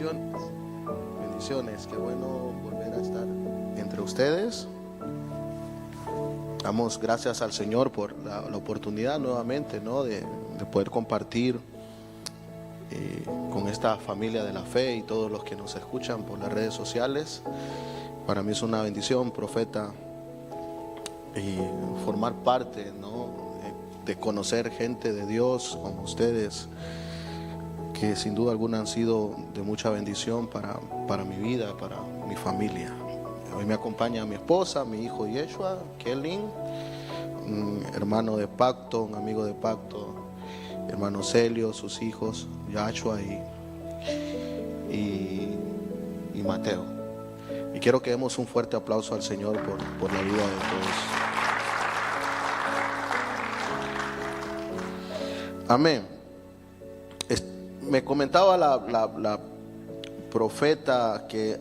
Bendiciones, bendiciones. Qué bueno volver a estar entre ustedes. Damos gracias al Señor por la oportunidad nuevamente, ¿no? de poder compartir con esta familia de la fe y todos los que nos escuchan por las redes sociales. Para mí es una bendición, profeta, y formar parte, ¿no? de conocer gente de Dios como ustedes, que sin duda alguna han sido de mucha bendición para mi vida, para mi familia. Hoy me acompaña mi esposa, mi hijo Yeshua, Kelvin, un hermano de pacto, un amigo de pacto, hermano Celio, sus hijos, Yashua y Mateo. Y quiero que demos un fuerte aplauso al Señor por la vida de todos. Amén. Me comentaba la profeta que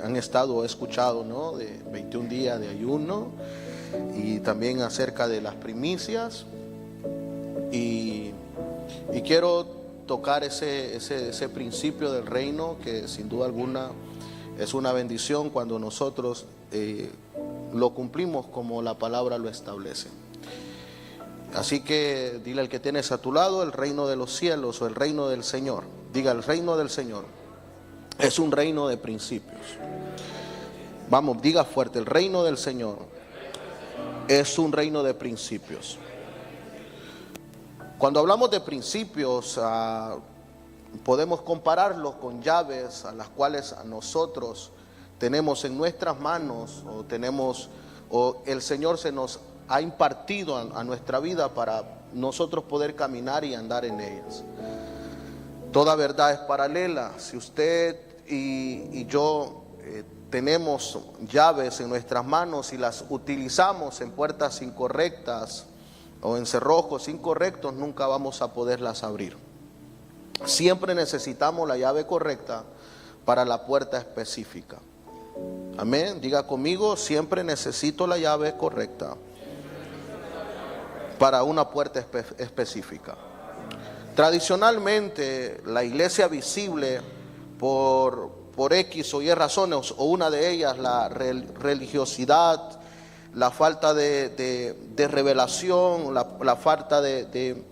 han estado escuchado, ¿no? De 21 días de ayuno, y también acerca de las primicias, y quiero tocar ese principio del reino, que sin duda alguna es una bendición cuando nosotros lo cumplimos como la palabra lo establece. Así que dile al que tienes a tu lado: el reino de los cielos o el reino del Señor. Diga: el reino del Señor es un reino de principios. Vamos, diga fuerte: el reino del Señor es un reino de principios. Cuando hablamos de principios, podemos compararlos con llaves a las cuales nosotros tenemos en nuestras manos, o el Señor se nos ha impartido a nuestra vida para nosotros poder caminar y andar en ellas. Toda verdad es paralela. Si usted y yo tenemos llaves en nuestras manos y las utilizamos en puertas incorrectas o en cerrojos incorrectos, nunca vamos a poderlas abrir. Siempre necesitamos la llave correcta para la puerta específica. Amén. Diga conmigo: siempre necesito la llave correcta para una puerta específica. Tradicionalmente, la iglesia visible, por X o Y razones, o una de ellas, la religiosidad, la falta de revelación, la falta de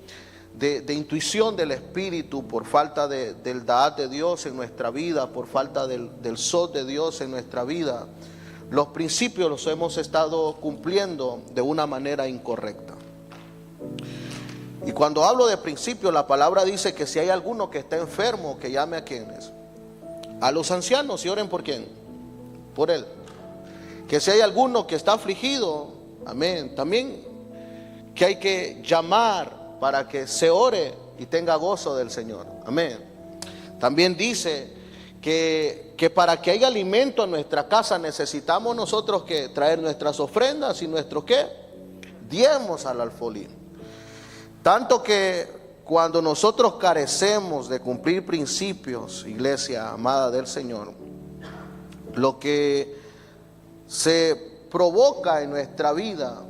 intuición del Espíritu, por falta del Da'at de Dios en nuestra vida, por falta del Sod de Dios en nuestra vida, los principios los hemos estado cumpliendo de una manera incorrecta. Y cuando hablo de principios, la palabra dice que si hay alguno que está enfermo, que llame a quienes, a los ancianos, y oren por quién, por él. Que si hay alguno que está afligido, amén, también que hay que llamar para que se ore y tenga gozo del Señor, amén. También dice que para que haya alimento en nuestra casa necesitamos nosotros que traer nuestras ofrendas y nuestros ¿qué? Diezmos al alfolí. Tanto que cuando nosotros carecemos de cumplir principios, iglesia amada del Señor, lo que se provoca en nuestra vida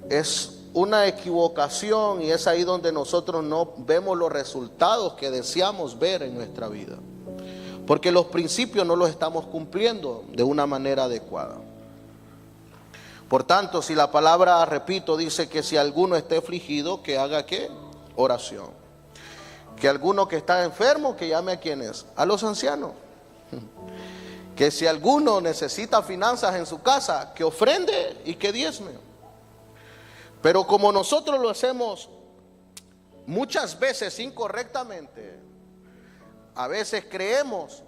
es una equivocación, y es ahí donde nosotros no vemos los resultados que deseamos ver en nuestra vida, porque los principios no los estamos cumpliendo de una manera adecuada. Por tanto, si la palabra, repito, dice que si alguno esté afligido, que haga ¿qué? Oración. Que alguno que está enfermo, que llame a quienes, a los ancianos. Que si alguno necesita finanzas en su casa, que ofrende y que diezme. Pero como nosotros lo hacemos muchas veces incorrectamente, a veces creemos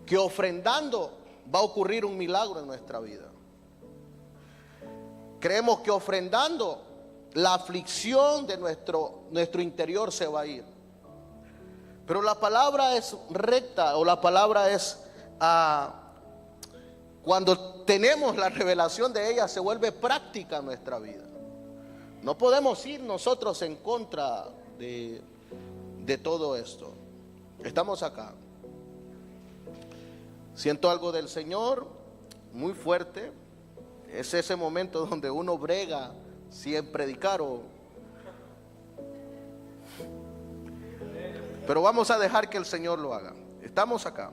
que ofrendando va a ocurrir un milagro en nuestra vida. Creemos que ofrendando la aflicción de nuestro interior se va a ir. Pero la palabra es recta, o la palabra es, cuando tenemos la revelación de ella, se vuelve práctica en nuestra vida. No podemos ir nosotros en contra de todo esto. Estamos acá. Siento algo del Señor muy fuerte. Es ese momento donde uno brega si en predicar o Pero vamos a dejar que el Señor lo haga. Estamos acá.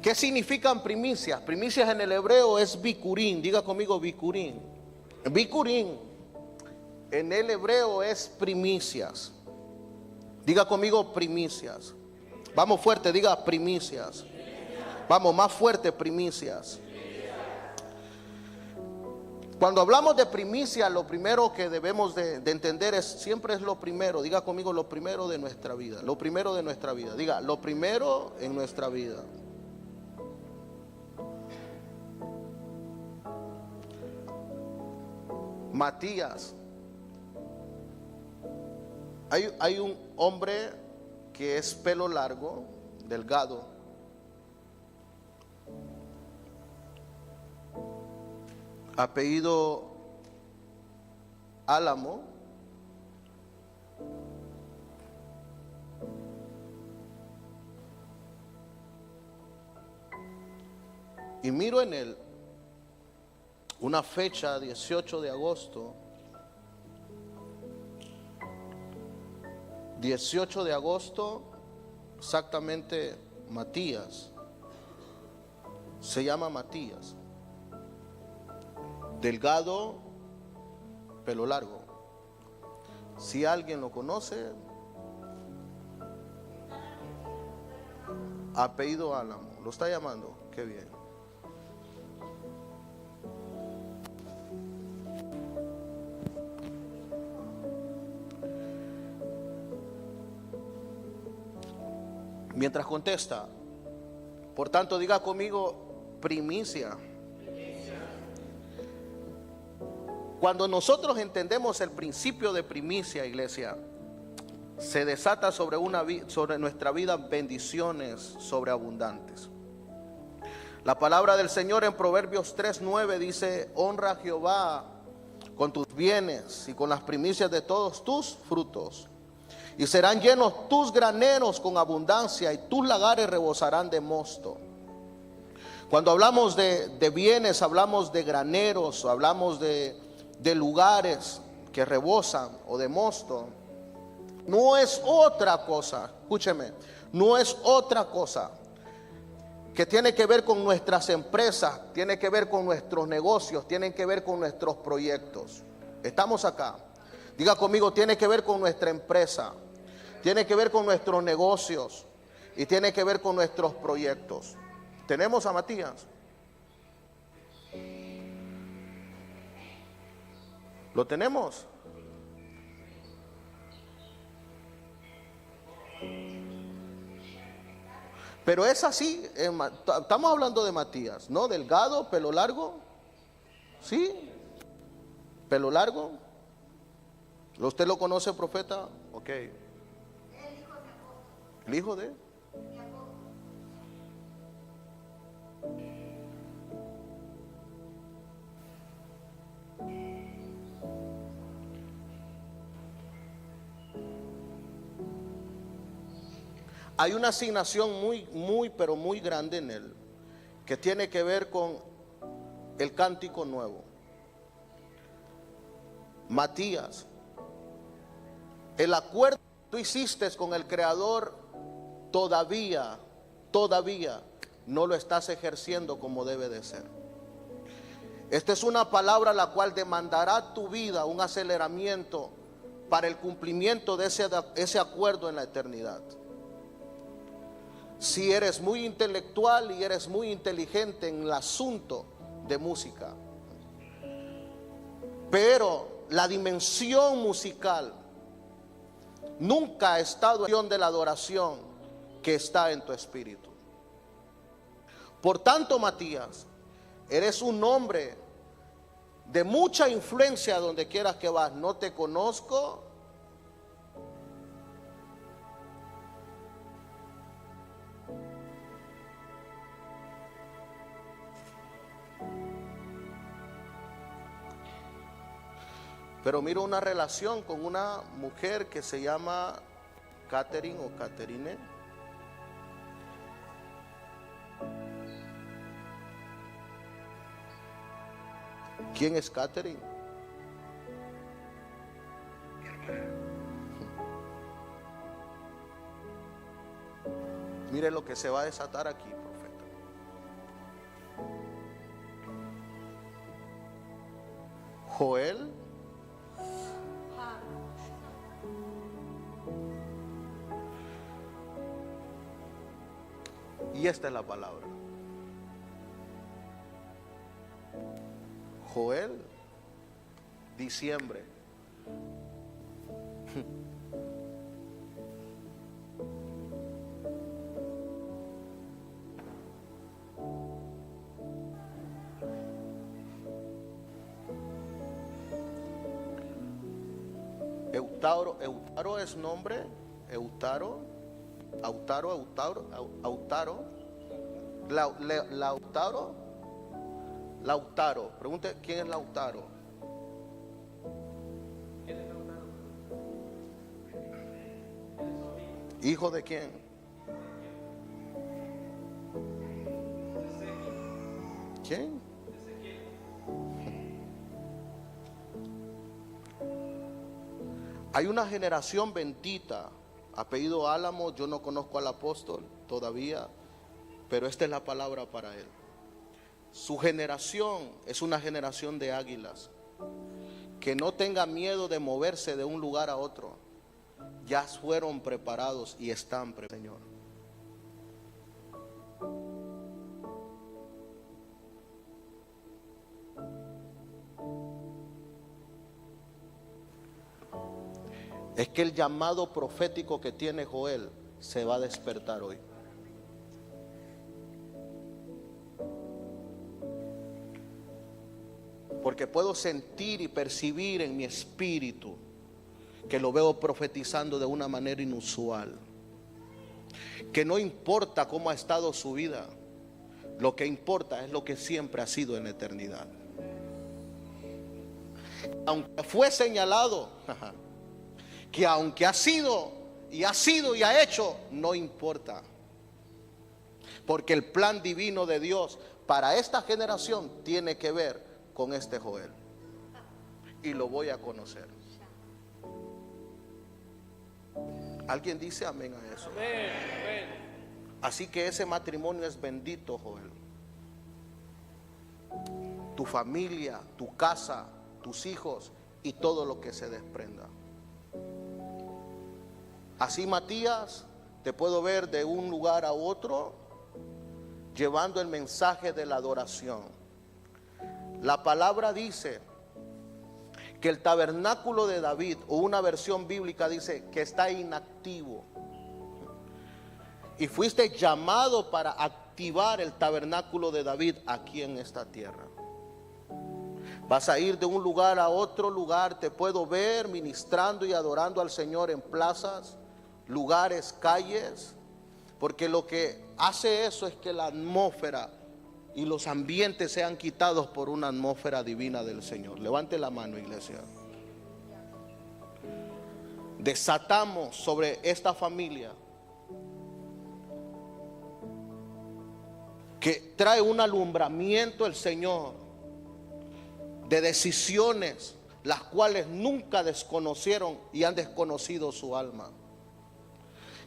¿Qué significan primicias? Primicias en el hebreo es bikurín. Diga conmigo bikurín. Bikurín en el hebreo es primicias. Diga conmigo primicias. Vamos fuerte, diga primicias. Vamos más fuerte, primicias. Cuando hablamos de primicia, lo primero que debemos de entender siempre es lo primero. Diga conmigo lo primero de nuestra vida. Lo primero de nuestra vida. Diga, lo primero en nuestra vida. Matías. Hay un hombre que es pelo largo, delgado. Apellido Álamo. Y miro en él una fecha, 18 de agosto. 18 de agosto, exactamente Matías. Se llama Matías. Delgado, pelo largo. Si alguien lo conoce, apellido Álamo. Lo está llamando, qué bien. Mientras contesta, por tanto, diga conmigo primicia. Cuando nosotros entendemos el principio de primicia, iglesia, se desata sobre nuestra vida bendiciones sobreabundantes. La palabra del Señor en Proverbios 3:9 dice: honra a Jehová con tus bienes y con las primicias de todos tus frutos, y serán llenos tus graneros con abundancia, y tus lagares rebosarán de mosto. Cuando hablamos de bienes, hablamos de graneros, hablamos de lugares que rebosan o de mosto. No es otra cosa, escúcheme, no es otra cosa que tiene que ver con nuestras empresas, tiene que ver con nuestros negocios, tiene que ver con nuestros proyectos. Estamos acá. Diga conmigo, tiene que ver con nuestra empresa, tiene que ver con nuestros negocios y tiene que ver con nuestros proyectos. ¿Tenemos a Matías? ¿Lo tenemos? Pero es así, estamos hablando de Matías, ¿no? Delgado, pelo largo. ¿Sí? Pelo largo. ¿Usted lo conoce, profeta? Ok. ¿El hijo de? Hay una asignación pero muy grande en él, que tiene que ver con el cántico nuevo. Matías, el acuerdo que tú hiciste con el Creador todavía no lo estás ejerciendo como debe de ser. Esta es una palabra la cual demandará tu vida un aceleramiento para el cumplimiento de ese acuerdo en la eternidad. Si eres muy intelectual y eres muy inteligente en el asunto de música, pero la dimensión musical nunca ha estado en de la adoración que está en tu espíritu. Por tanto, Matías, eres un hombre de mucha influencia donde quieras que vas. No te conozco, pero miro una relación con una mujer que se llama Catherine o Catherine. ¿Quién es Catherine? Mire lo que se va a desatar aquí, profeta. Joel y esta es la palabra. Joel, diciembre. Eutaro es nombre. Autaro. Lautaro. Pregunte, ¿quién es Lautaro? ¿Hijo de quién? ¿Quién? Hay una generación bendita, apellido Álamo. Yo no conozco al apóstol todavía, pero esta es la palabra para él. Su generación es una generación de águilas, que no tenga miedo de moverse de un lugar a otro. Ya fueron preparados y están preparados, Señor. Es que el llamado profético que tiene Joel se va a despertar hoy. Porque puedo sentir y percibir en mi espíritu que lo veo profetizando de una manera inusual. Que no importa cómo ha estado su vida, lo que importa es lo que siempre ha sido en la eternidad. Aunque fue señalado, que aunque ha sido y ha hecho, no importa. Porque el plan divino de Dios para esta generación tiene que ver con este Joel. Y lo voy a conocer. ¿Alguien dice amén a eso? Amén. Así que ese matrimonio es bendito, Joel. Tu familia, tu casa, tus hijos y todo lo que se desprenda. Así, Matías, te puedo ver de un lugar a otro llevando el mensaje de la adoración. La palabra dice que el tabernáculo de David, o una versión bíblica dice que está inactivo. Y fuiste llamado para activar el tabernáculo de David aquí en esta tierra. Vas a ir de un lugar a otro lugar. Te puedo ver ministrando y adorando al Señor en plazas, lugares, calles, porque lo que hace eso es que la atmósfera y los ambientes sean quitados por una atmósfera divina del Señor. Levante la mano, iglesia. Desatamos sobre esta familia que trae un alumbramiento el Señor de decisiones las cuales nunca desconocieron y han desconocido su alma.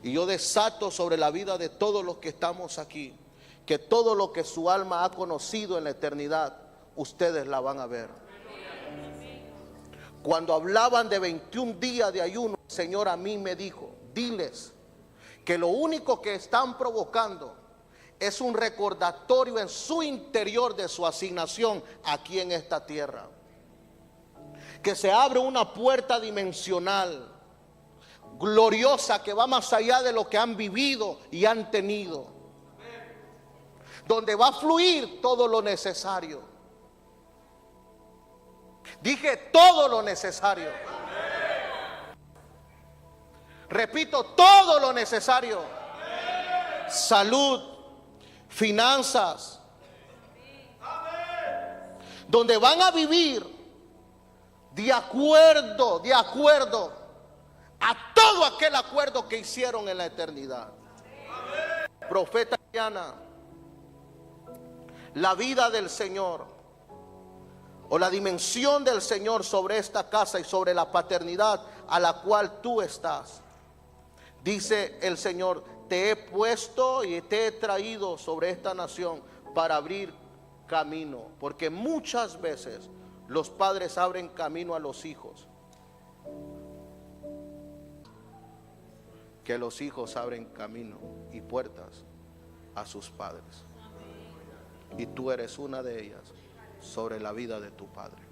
Y yo desato sobre la vida de todos los que estamos aquí, que todo lo que su alma ha conocido en la eternidad, ustedes la van a ver. Cuando hablaban de 21 días de ayuno, el Señor a mí me dijo, diles que lo único que están provocando es un recordatorio en su interior de su asignación aquí en esta tierra. Que se abre una puerta dimensional, gloriosa, que va más allá de lo que han vivido y han tenido, donde va a fluir todo lo necesario. Dije todo lo necesario. Repito, todo lo necesario. Salud, finanzas, donde van a vivir de acuerdo a todo aquel acuerdo que hicieron en la eternidad. Profeta Diana, la vida del Señor o la dimensión del Señor sobre esta casa y sobre la paternidad a la cual tú estás, dice el Señor te he puesto y te he traído sobre esta nación para abrir camino, porque muchas veces los padres abren camino a los hijos, que los hijos abren camino y puertas a sus padres. Y tú eres una de ellas sobre la vida de tu padre.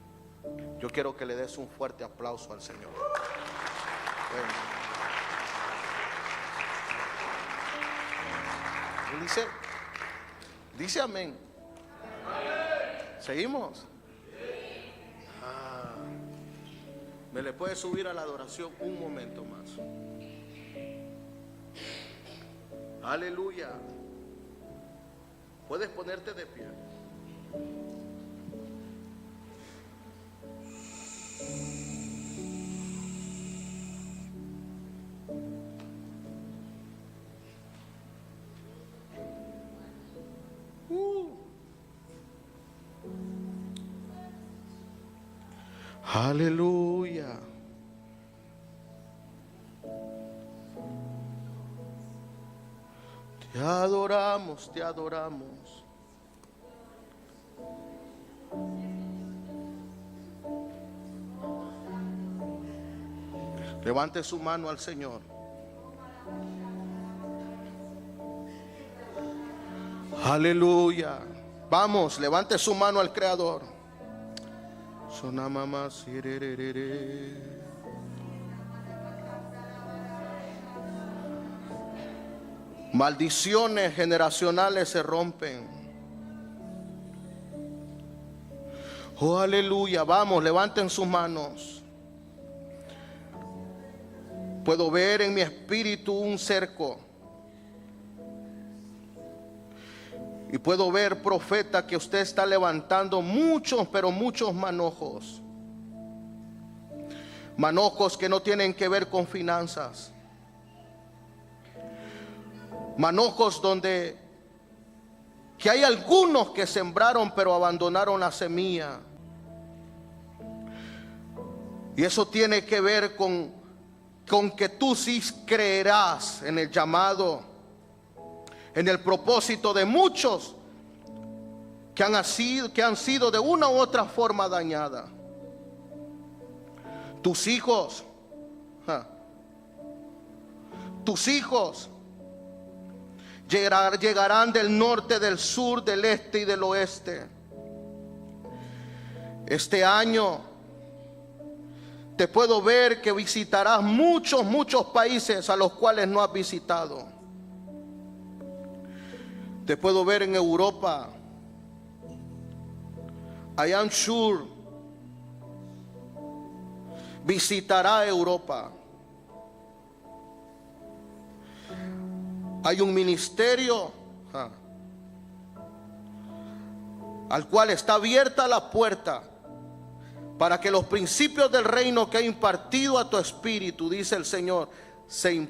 Yo quiero que le des un fuerte aplauso al Señor. Dice amén. ¿Seguimos? ¿Me le puede subir a la adoración un momento más? Aleluya. Puedes ponerte de pie. Aleluya. Te adoramos, te adoramos. Levante su mano al Señor. Aleluya. Vamos, levante su mano al Creador. Sonamama sirerere. Maldiciones generacionales se rompen. Oh, aleluya. Vamos, levanten sus manos. Puedo ver en mi espíritu un cerco. Y puedo ver, profeta, que usted está levantando muchos, pero muchos manojos. Manojos que no tienen que ver con finanzas. Manojos donde que hay algunos que sembraron pero abandonaron la semilla. Y eso tiene que ver con que tú sí creerás en el llamado, en el propósito de muchos que han sido de una u otra forma dañada. Tus hijos llegarán del norte, del sur, del este y del oeste. Este año te puedo ver que visitarás muchos países a los cuales no has visitado. Te puedo ver en Europa. I am sure visitará Europa. Hay un ministerio al cual está abierta la puerta para que los principios del reino que ha impartido a tu espíritu, dice el Señor, se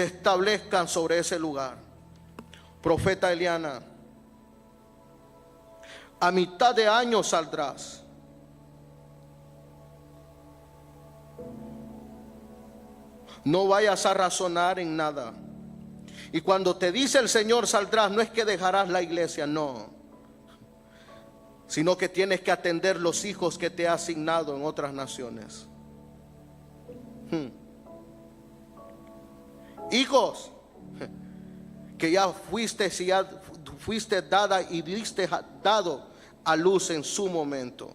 establezcan sobre ese lugar. Profeta Eliana, a mitad de año saldrás. No vayas a razonar en nada. Y cuando te dice el Señor saldrás, no es que dejarás la iglesia, no, sino que tienes que atender los hijos que te ha asignado en otras naciones. Hijos que ya fuiste dada y diste dado a luz en su momento.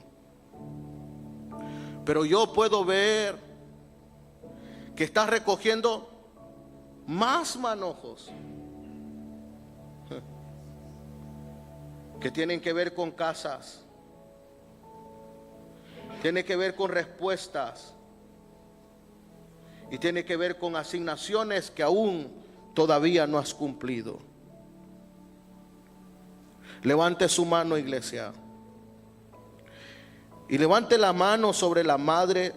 Pero yo puedo ver que estás recogiendo más manojos que tienen que ver con casas, tiene que ver con respuestas y tiene que ver con asignaciones que aún todavía no has cumplido. Levante su mano, iglesia, y levante la mano sobre la madre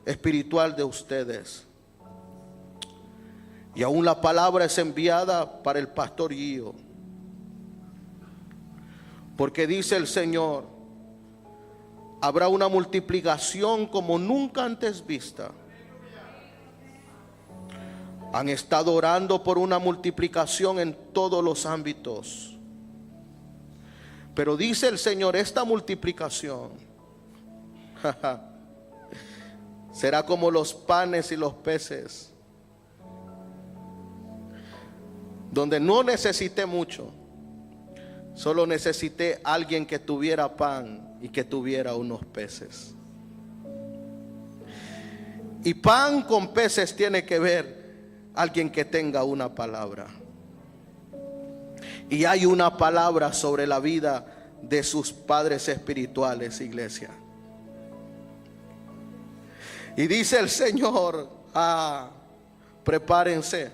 espiritual de ustedes. Y aún la palabra es enviada para el pastor Gio, porque dice el Señor: Habrá una multiplicación como nunca antes vista. Han estado orando por una multiplicación en todos los ámbitos. Pero dice el Señor, esta multiplicación será como los panes y los peces, donde no necesité mucho, solo necesité alguien que tuviera pan y que tuviera unos peces. Y pan con peces tiene que ver alguien que tenga una palabra. Y hay una palabra sobre la vida de sus padres espirituales, iglesia. Y dice el Señor, prepárense.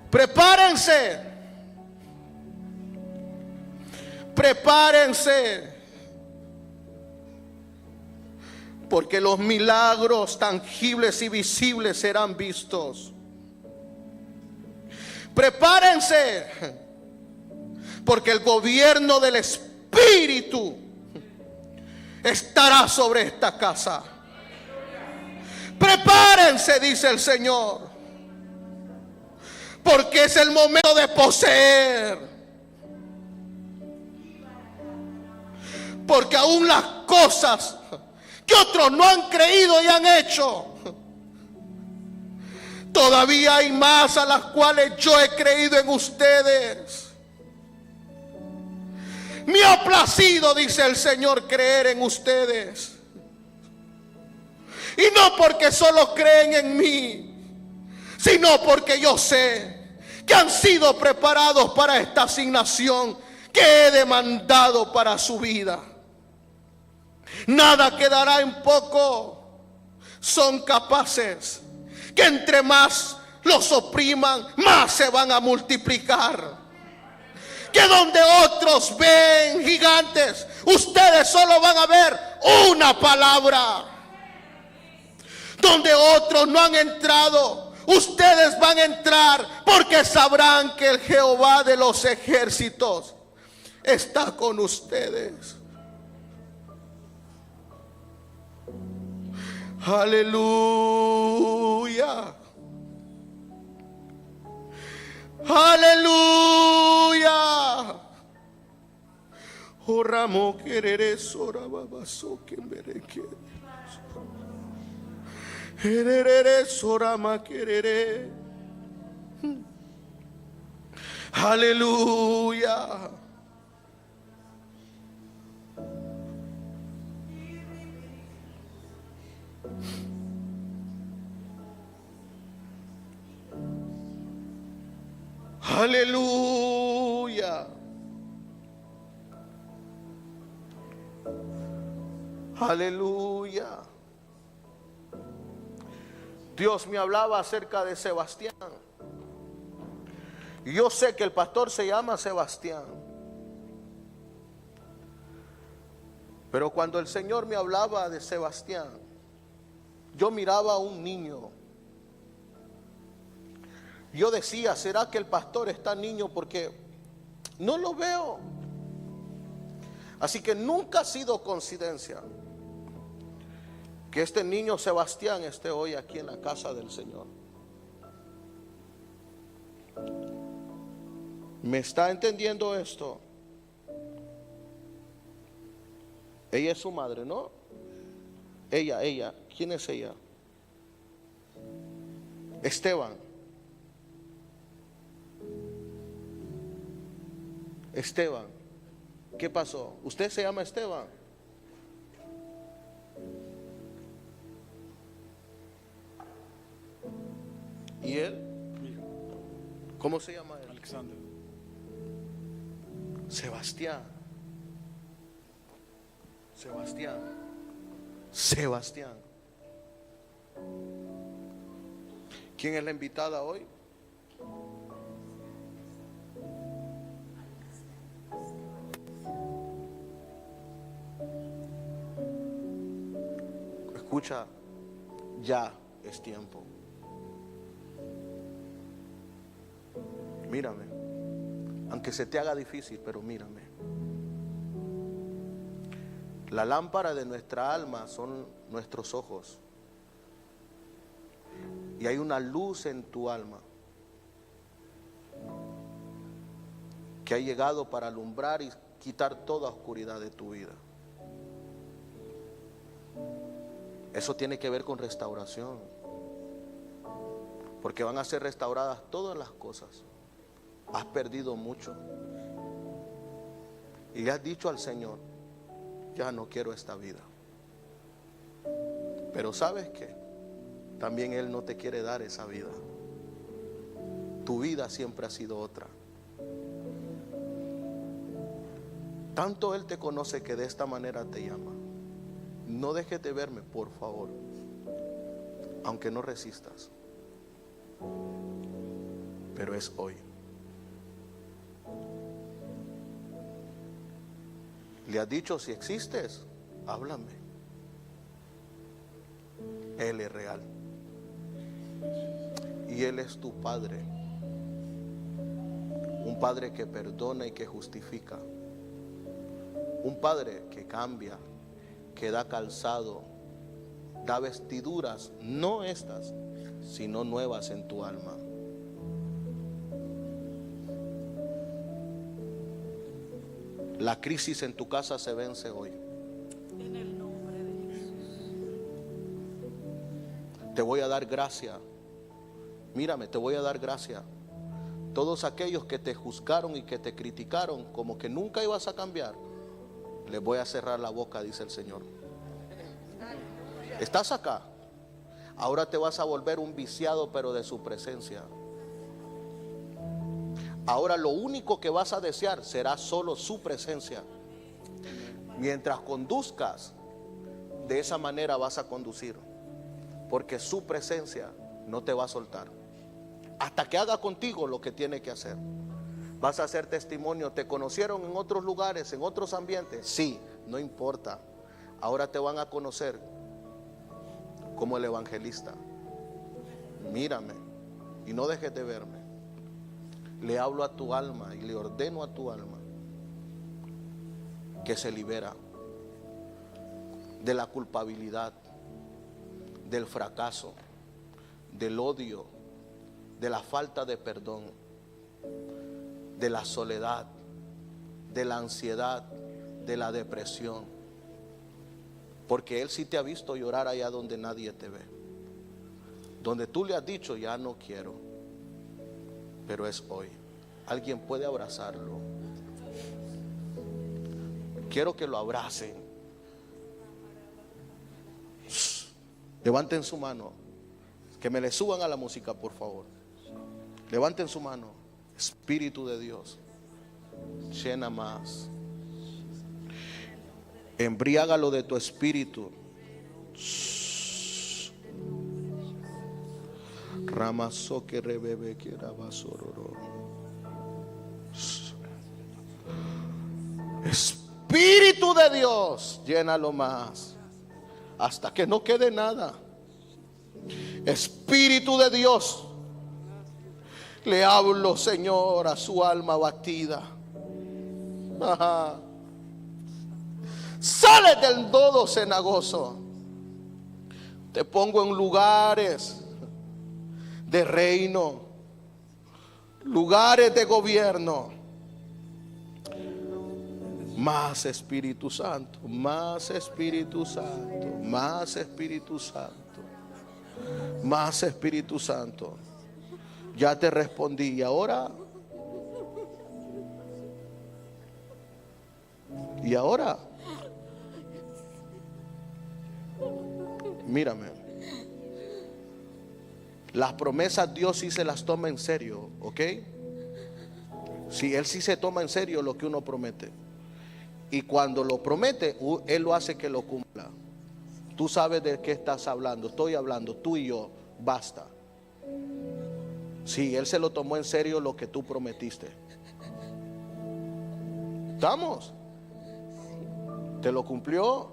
Prepárense. Prepárense. Porque los milagros tangibles y visibles serán vistos. Prepárense. Porque el gobierno del Espíritu estará sobre esta casa. Prepárense, dice el Señor. Porque es el momento de poseer. Porque aún las cosas que otros no han creído y han hecho, todavía hay más a las cuales yo he creído en ustedes. Me ha placido, dice el Señor, creer en ustedes. Y no porque solo creen en mí, sino porque yo sé que han sido preparados para esta asignación que he demandado para su vida. Nada quedará en poco. Son capaces que entre más los opriman, más se van a multiplicar. Que donde otros ven gigantes, ustedes solo van a ver una palabra. Donde otros no han entrado, ustedes van a entrar, porque sabrán que el Jehová de los ejércitos está con ustedes. Aleluya. Aleluya. Oramo querere sora babaso que mereke. Herere sora ma querere. Aleluya. Aleluya. Aleluya. Dios me hablaba acerca de Sebastián. Yo sé que el pastor se llama Sebastián. Pero cuando el Señor me hablaba de Sebastián, yo miraba a un niño. Yo decía, ¿será que el pastor está niño? Porque no lo veo. Así que nunca ha sido coincidencia que este niño Sebastián esté hoy aquí en la casa del Señor. ¿Me está entendiendo esto? Ella es su madre, ¿no? Ella, ¿quién es ella? Esteban. Esteban, ¿qué pasó? ¿Usted se llama Esteban? ¿Y él? ¿Cómo se llama él? Alexander. Sebastián. Sebastián. Sebastián. ¿Quién es la invitada hoy? Escucha, ya es tiempo. Mírame, aunque se te haga difícil, pero mírame. La lámpara de nuestra alma son nuestros ojos. Y hay una luz en tu alma que ha llegado para alumbrar y quitar toda oscuridad de tu vida. Eso tiene que ver con restauración, porque van a ser restauradas todas las cosas. Has perdido mucho y le has dicho al Señor: ya no quiero esta vida. Pero ¿sabes qué? También Él no te quiere dar esa vida. Tu vida siempre ha sido otra. Tanto Él te conoce que de esta manera te llama. No dejes de verme, por favor, aunque no resistas. Pero es hoy. Le has dicho: si existes, háblame. Él es real. Y Él es tu Padre. Un Padre que perdona y que justifica. Un Padre que cambia, que da calzado, da vestiduras, no estas, sino nuevas en tu alma. La crisis en tu casa se vence hoy. En el nombre de Jesús. Te voy a dar gracia. Mírame, te voy a dar gracia. Todos aquellos que te juzgaron y que te criticaron como que nunca ibas a cambiar, les voy a cerrar la boca, dice el Señor. ¿Estás acá? Ahora te vas a volver un viciado, pero de su presencia. Ahora lo único que vas a desear será solo su presencia. Mientras conduzcas, de esa manera vas a conducir, porque su presencia no te va a soltar hasta que haga contigo lo que tiene que hacer. Vas a hacer testimonio. ¿Te conocieron en otros lugares, en otros ambientes? Sí, no importa. Ahora te van a conocer como el evangelista. Mírame y no dejes de verme. Le hablo a tu alma y le ordeno a tu alma que se libera de la culpabilidad, del fracaso, del odio, de la falta de perdón, de la soledad, de la ansiedad, de la depresión. Porque Él sí te ha visto llorar allá donde nadie te ve, donde tú le has dicho: ya no quiero. Pero es hoy. Alguien puede abrazarlo. Quiero que lo abracen. Levanten su mano. Que me le suban a la música, por favor. Levanten su mano. Espíritu de Dios, llena más. Embriágalo de tu espíritu. Ramazo que rebebe que rabasororo. Espíritu de Dios, llénalo más hasta que no quede nada. Espíritu de Dios, le hablo, Señor, a su alma abatida. Ajá. Sale del lodo cenagoso. Te pongo en lugares de reino, lugares de gobierno. Más Espíritu Santo, más Espíritu Santo, más Espíritu Santo, más Espíritu Santo. Ya te respondí. Y ahora, mírame. Las promesas Dios sí se las toma en serio, ¿ok? Si Él sí se toma en serio lo que uno promete. Y cuando lo promete, Él lo hace que lo cumpla. Tú sabes de qué estás hablando. Estoy hablando, tú y yo, basta. Sí, Él se lo tomó en serio lo que tú prometiste. ¿Estamos? ¿Te lo cumplió?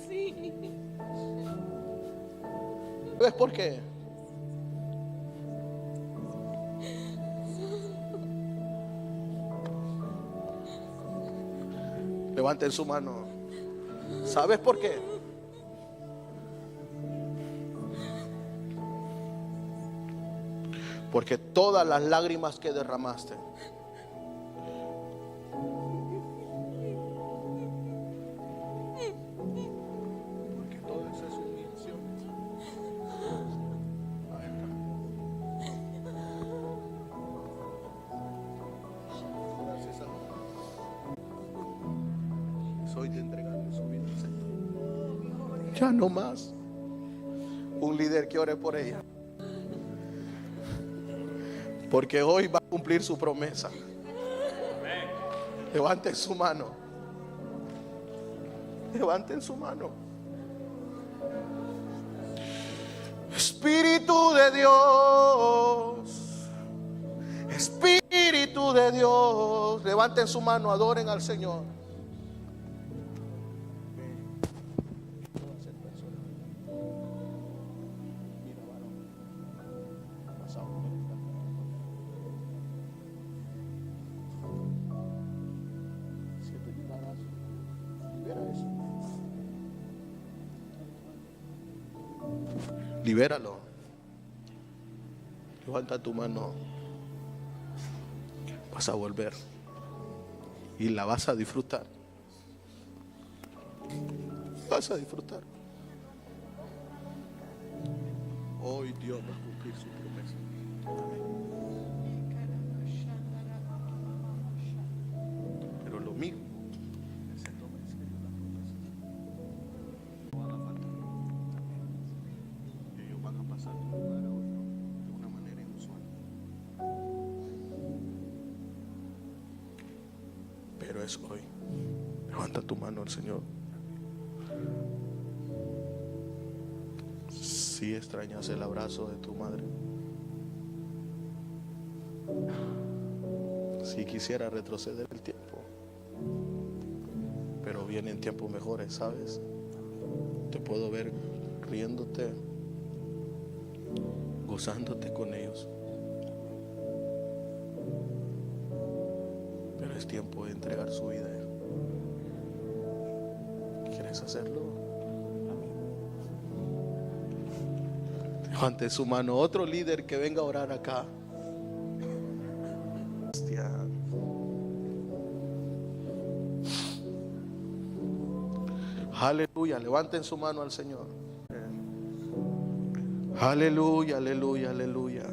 Sí. ¿Ves por qué? Levanten su mano. ¿Sabes por qué? Porque todas las lágrimas que derramaste, porque todas esas humillaciones, hoy de entregarle su vida al Señor. Ya no más. Un líder que ore por ella, porque hoy va a cumplir su promesa. Levanten su mano. Levanten su mano. Espíritu de Dios, Espíritu de Dios, levanten su mano, adoren al Señor. Libéralo. Levanta tu mano. Vas a volver y la vas a disfrutar. Vas a disfrutar. Hoy Dios va a cumplir su promesa. Pero lo mismo se toma en serio la promesa. No haga falta. Ellos van a pasar de un lugar a otro de una manera inusual. Pero es hoy. Levanta tu mano al Señor. Si extrañas el abrazo de tu madre, si quisiera retroceder el tiempo, pero vienen tiempos mejores, ¿sabes? Te puedo ver riéndote, gozándote con ellos, pero es tiempo de entregar su vida. ¿Quieres hacerlo? Levante su mano. Otro líder que venga a orar acá. Hostia. Aleluya. Levanten su mano al Señor. Aleluya, aleluya, aleluya.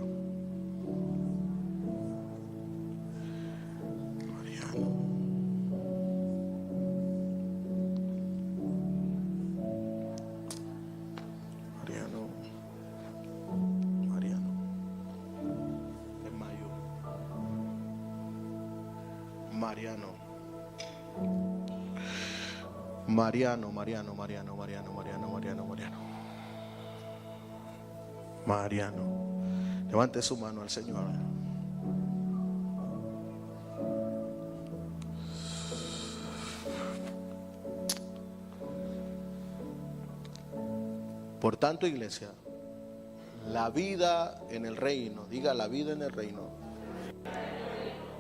Mariano, levante su mano al Señor. Por tanto, iglesia, la vida en el reino, diga la vida en el reino,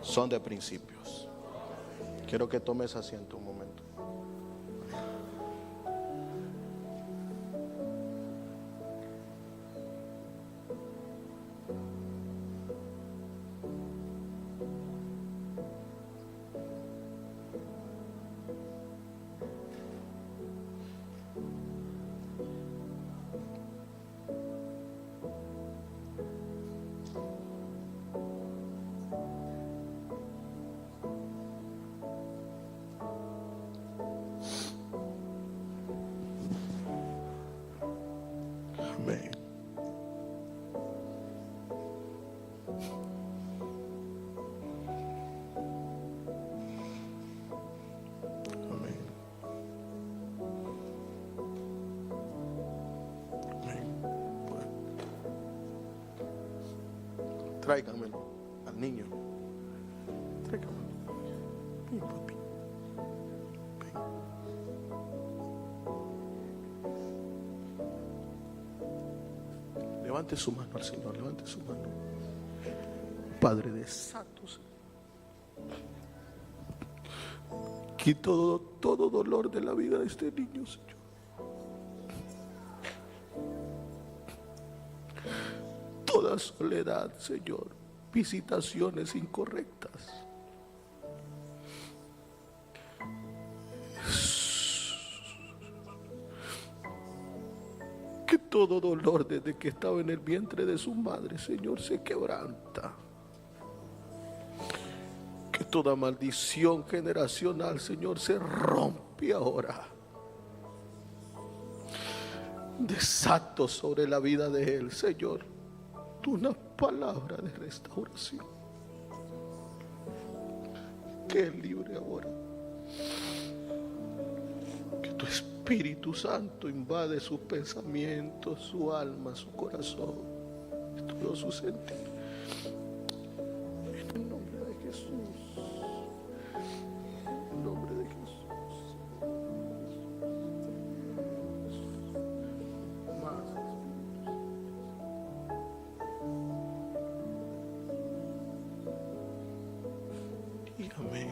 son de principios. Quiero que tomes asiento un momento. Amén. Amén. Amén. Bueno. Tráigamelo al niño. Tráigamelo. Ven, papi. Ven. Levante su mano al Señor, levante su mano. Padre de santos, Quita todo dolor de la vida de este niño, Señor. Toda soledad, Señor. Visitaciones incorrectas. Que todo dolor desde que estaba en el vientre de su madre, Señor, se quebranta. Que toda maldición generacional, Señor, se rompe ahora. Desato sobre la vida de él, Señor, una palabra de restauración. Que es libre ahora. Que tu Espíritu Santo invade sus pensamientos, su alma, su corazón, todo su sentir. En el nombre de Jesús. En el nombre de Jesús. Y amén.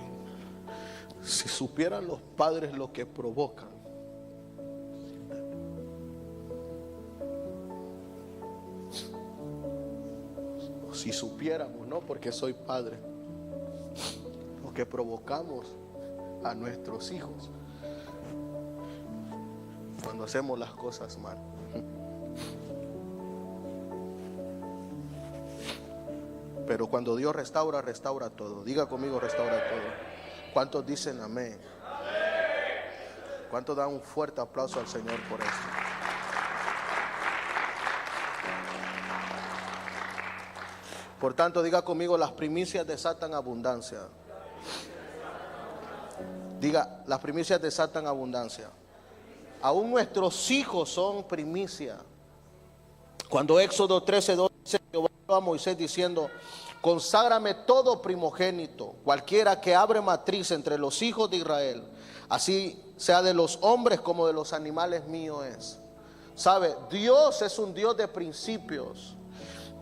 Si supieran los padres lo que provocan. Si supiéramos, no porque soy padre, lo que provocamos a nuestros hijos cuando hacemos las cosas mal. Pero cuando Dios restaura, restaura todo. Diga conmigo, restaura todo. ¿Cuántos dicen amén? ¿Cuántos dan un fuerte aplauso al Señor por esto? Por tanto, diga conmigo, las primicias desatan abundancia. Diga, las primicias desatan abundancia. Aún nuestros hijos son primicia. Cuando Éxodo 13:2 dice, Jehová habló a Moisés diciendo, conságrame todo primogénito, cualquiera que abre matriz entre los hijos de Israel, así sea de los hombres como de los animales mío es. ¿Sabe? Dios es un Dios de principios.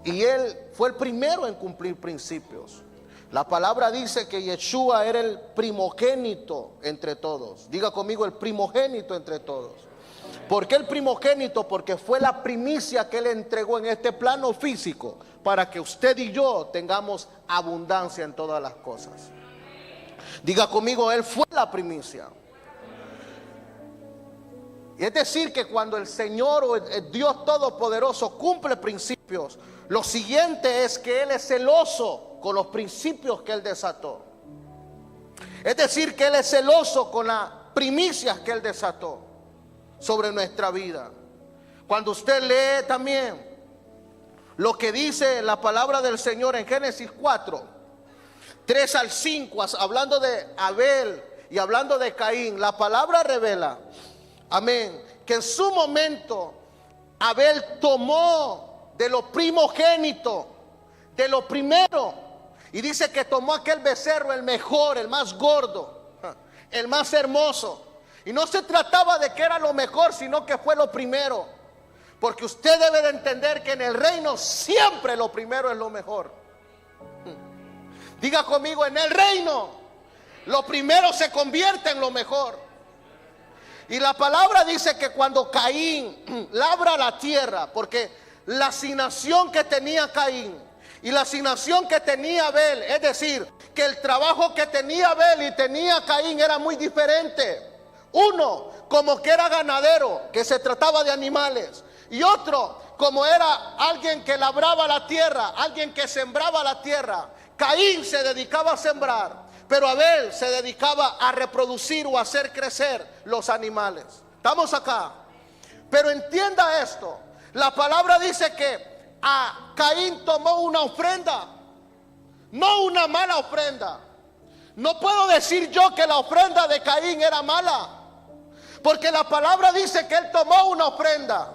Y Él fue el primero en cumplir principios. La palabra dice que Yeshua era el primogénito entre todos. Diga conmigo, el primogénito entre todos. ¿Por qué el primogénito? Porque fue la primicia que Él entregó en este plano físico para que usted y yo tengamos abundancia en todas las cosas. Diga conmigo, Él fue la primicia. Y es decir que cuando el Señor o el Dios Todopoderoso cumple principios, lo siguiente es que Él es celoso con los principios que Él desató. Es decir, que Él es celoso con las primicias que Él desató sobre nuestra vida. Cuando usted lee también lo que dice la palabra del Señor en Génesis 4:3 al 5, hablando de Abel y hablando de Caín, la palabra revela, amén, que en su momento Abel tomó de lo primogénito, de lo primero, y dice que tomó aquel becerro, el mejor, el más gordo, el más hermoso. Y no se trataba de que era lo mejor, sino que fue lo primero. Porque usted debe de entender que en el reino siempre lo primero es lo mejor. Diga conmigo, en el reino lo primero se convierte en lo mejor. Y la palabra dice que cuando Caín labra la tierra, porque la asignación que tenía Caín y la asignación que tenía Abel, es decir, que el trabajo que tenía Abel y tenía Caín era muy diferente. Uno como que era ganadero, que se trataba de animales, y otro como era alguien que labraba la tierra, alguien que sembraba la tierra. Caín se dedicaba a sembrar, pero Abel se dedicaba a reproducir o a hacer crecer los animales. ¿Estamos acá? Pero entienda esto, la palabra dice que a Caín tomó una ofrenda, no una mala ofrenda. No puedo decir yo que la ofrenda de Caín era mala, porque la palabra dice que él tomó una ofrenda.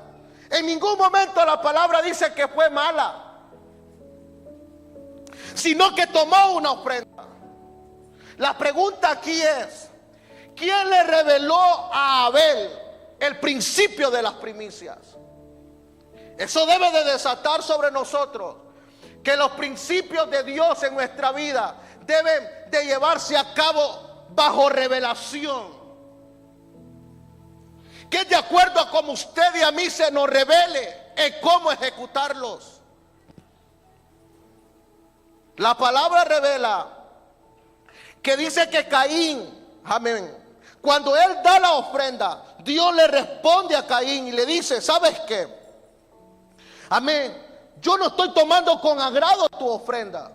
En ningún momento la palabra dice que fue mala, sino que tomó una ofrenda. La pregunta aquí es, ¿quién le reveló a Abel el principio de las primicias? Eso debe de desatar sobre nosotros que los principios de Dios en nuestra vida deben de llevarse a cabo bajo revelación, que es de acuerdo a como usted y a mí se nos revele en cómo ejecutarlos. La palabra revela que dice que Caín, amén, cuando él da la ofrenda, Dios le responde a Caín y le dice: ¿sabes qué? Amén, yo no estoy tomando con agrado tu ofrenda.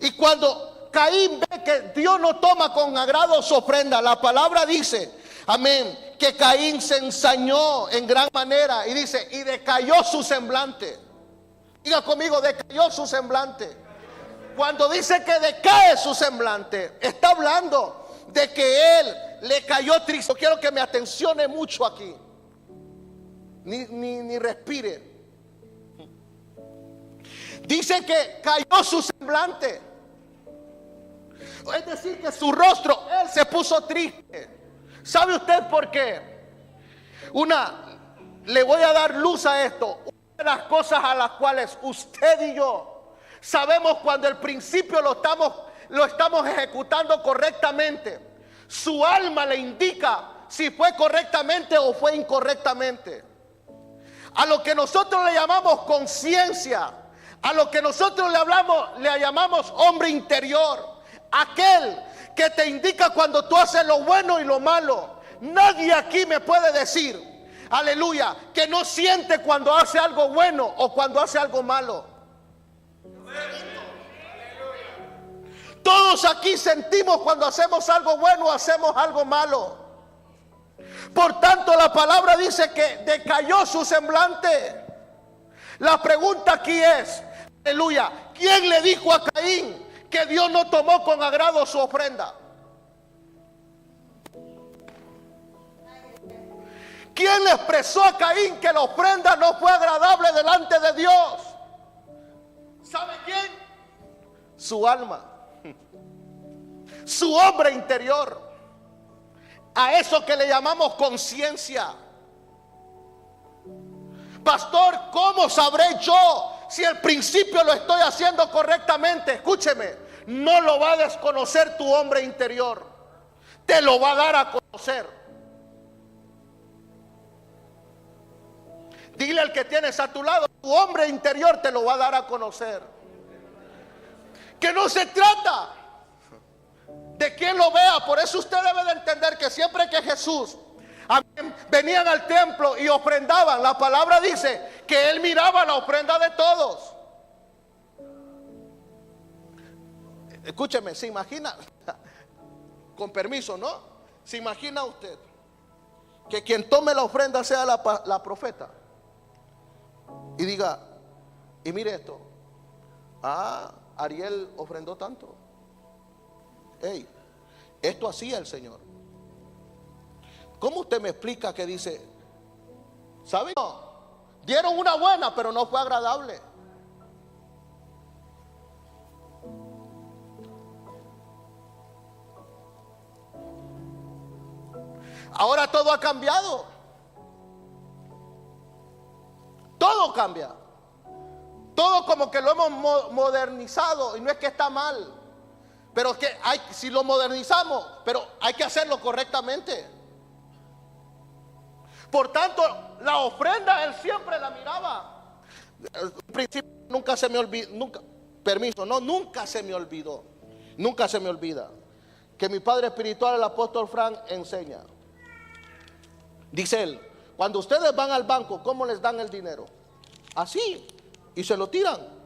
Y cuando Caín ve que Dios no toma con agrado su ofrenda, la palabra dice, amén, que Caín se ensañó en gran manera y dice, y decayó su semblante. Diga conmigo, decayó su semblante. Cuando dice que decae su semblante, está hablando de que él le cayó triste. Quiero que me atencione mucho aquí. Ni respire. Dice que cayó su semblante. Es decir, que su rostro, él se puso triste. ¿Sabe usted por qué? Le voy a dar luz a esto. Una de las cosas a las cuales usted y yo sabemos cuando el principio lo estamos ejecutando correctamente. Su alma le indica si fue correctamente o fue incorrectamente. A lo que nosotros le llamamos conciencia, a lo que nosotros le llamamos hombre interior, aquel que te indica cuando tú haces lo bueno y lo malo. Nadie aquí me puede decir, aleluya, que no siente cuando hace algo bueno o cuando hace algo malo. Todos aquí sentimos cuando hacemos algo bueno o hacemos algo malo. Por tanto, la palabra dice que decayó su semblante. La pregunta aquí es, aleluya, ¿quién le dijo a Caín que Dios no tomó con agrado su ofrenda? ¿Quién le expresó a Caín que la ofrenda no fue agradable delante de Dios? ¿Sabe quién? Su alma, su hombre interior, a eso que le llamamos conciencia. Pastor, ¿cómo sabré yo si el principio lo estoy haciendo correctamente? Escúcheme, no lo va a desconocer tu hombre interior, te lo va a dar a conocer. Dile al que tienes a tu lado, tu hombre interior te lo va a dar a conocer. Que no se trata de quien lo vea. Por eso usted debe de entender que siempre que Jesús venían al templo y ofrendaban, la palabra dice que él miraba la ofrenda de todos. Escúcheme, se imagina, con permiso, ¿no? Se imagina usted que quien tome la ofrenda sea la profeta y diga, y mire esto, Ariel ofrendó tanto. Hey, esto hacía el Señor. ¿Cómo usted me explica que dice, ¿sabe? No, dieron una buena, pero no fue agradable? Ahora todo ha cambiado. Todo cambia. Todo como que lo hemos modernizado. Y no es que está mal, pero que si lo modernizamos, pero hay que hacerlo correctamente. Por tanto, la ofrenda él siempre la miraba. Al principio nunca se me olvidó, nunca se me olvidó. Nunca se me olvida que mi padre espiritual, el apóstol Frank, enseña. Dice él, cuando ustedes van al banco, ¿cómo les dan el dinero? Así, y se lo tiran.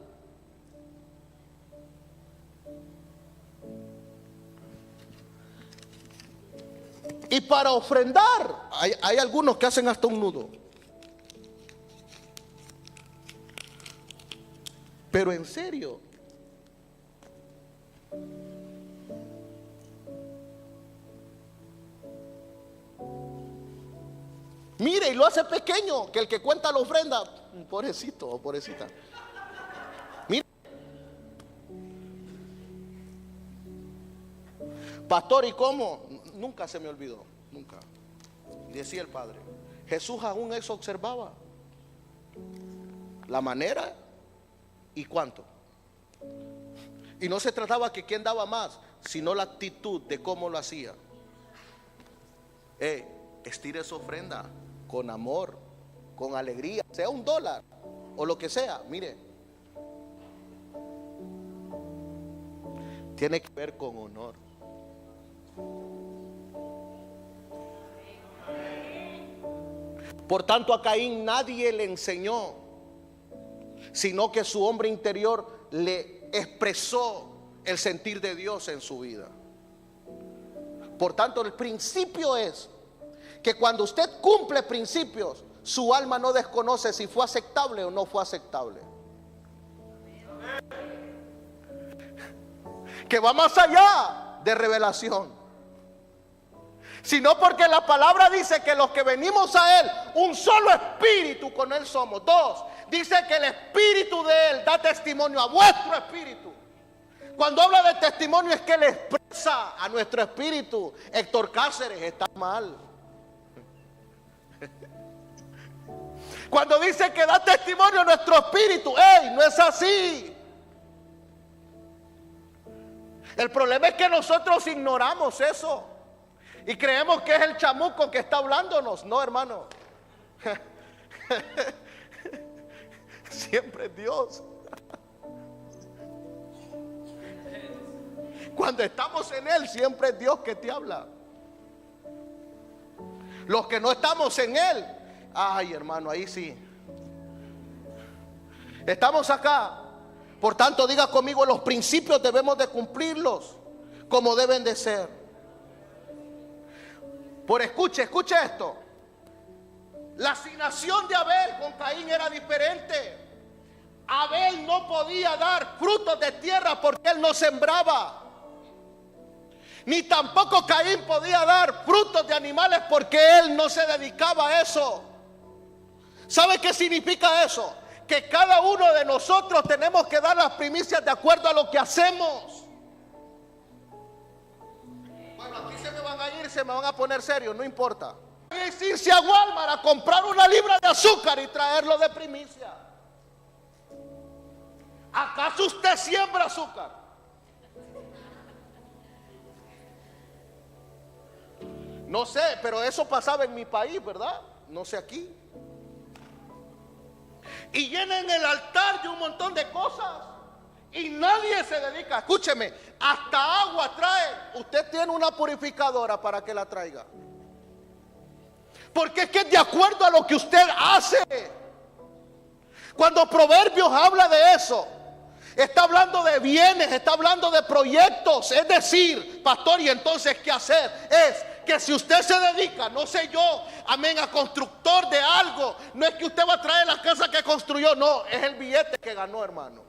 Y para ofrendar, hay algunos que hacen hasta un nudo. Pero en serio. Mire, y lo hace pequeño, que el que cuenta la ofrenda, pobrecito o pobrecita. Mire. Pastor, ¿y cómo? Nunca se me olvidó, nunca. Decía el Padre, Jesús aún eso observaba. La manera y cuánto. Y no se trataba que quién daba más, sino la actitud de cómo lo hacía. Estire su ofrenda con amor, con alegría, sea $1 o lo que sea. Mire, tiene que ver con honor. Por tanto, a Caín nadie le enseñó, sino que su hombre interior le expresó el sentir de Dios en su vida. Por tanto, el principio es que cuando usted cumple principios, su alma no desconoce si fue aceptable o no fue aceptable. Que va más allá de revelación, sino porque la palabra dice que los que venimos a Él, un solo espíritu con Él somos. 2, dice que el espíritu de Él da testimonio a vuestro espíritu. Cuando habla de testimonio es que le expresa a nuestro espíritu: Héctor Cáceres está mal. Cuando dice que da testimonio a nuestro espíritu, no es así. El problema es que nosotros ignoramos eso y creemos que es el chamuco que está hablándonos. No, hermano. Siempre es Dios. Cuando estamos en Él, siempre es Dios que te habla. Los que no estamos en Él, ay, hermano, ahí sí. Estamos acá. Por tanto, diga conmigo, los principios debemos de cumplirlos como deben de ser. Escuche esto. La asignación de Abel con Caín era diferente. Abel no podía dar frutos de tierra porque él no sembraba. Ni tampoco Caín podía dar frutos de animales porque él no se dedicaba a eso. ¿Sabe qué significa eso? Que cada uno de nosotros tenemos que dar las primicias de acuerdo a lo que hacemos. Bueno, aquí se me van a ir, se me van a poner serios, no importa. Es irse a Walmart a comprar una libra de azúcar y traerlo de primicia. ¿Acaso usted siembra azúcar? No sé, pero eso pasaba en mi país, ¿verdad? No sé aquí. Y llenan el altar de un montón de cosas y nadie se dedica. Escúcheme, hasta agua trae. Usted tiene una purificadora para que la traiga, porque es que es de acuerdo a lo que usted hace. Cuando Proverbios habla de eso, está hablando de bienes, está hablando de proyectos. Es decir, pastor, ¿y entonces qué hacer? Es que si usted se dedica, no sé yo, amén, a constructor de algo, no es que usted va a traer la casa que construyó, no, es el billete que ganó, hermano.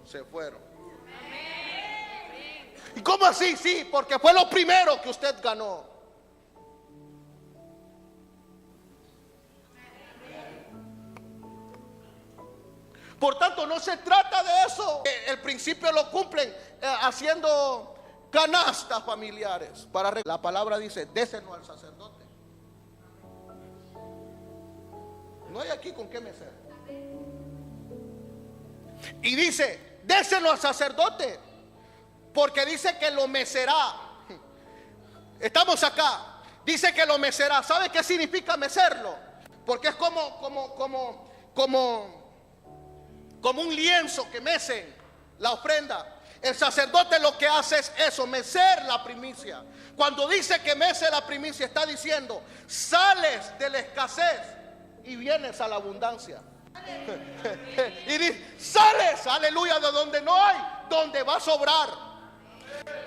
Se fueron. ¿Y cómo así? Sí, porque fue lo primero que usted ganó. Por tanto, no se trata de eso. El principio lo cumplen haciendo canastas familiares. La palabra dice: déselo al sacerdote. No hay aquí con qué mecer. Y dice: déselo al sacerdote, porque dice que lo mecerá. Estamos acá. Dice que lo mecerá. ¿Sabe qué significa mecerlo? Porque es como un lienzo que mecen la ofrenda. El sacerdote lo que hace es eso, mecer la primicia. Cuando dice que mece la primicia, está diciendo: sales de la escasez y vienes a la abundancia. Y dice: sales, aleluya, de donde no hay, donde va a sobrar.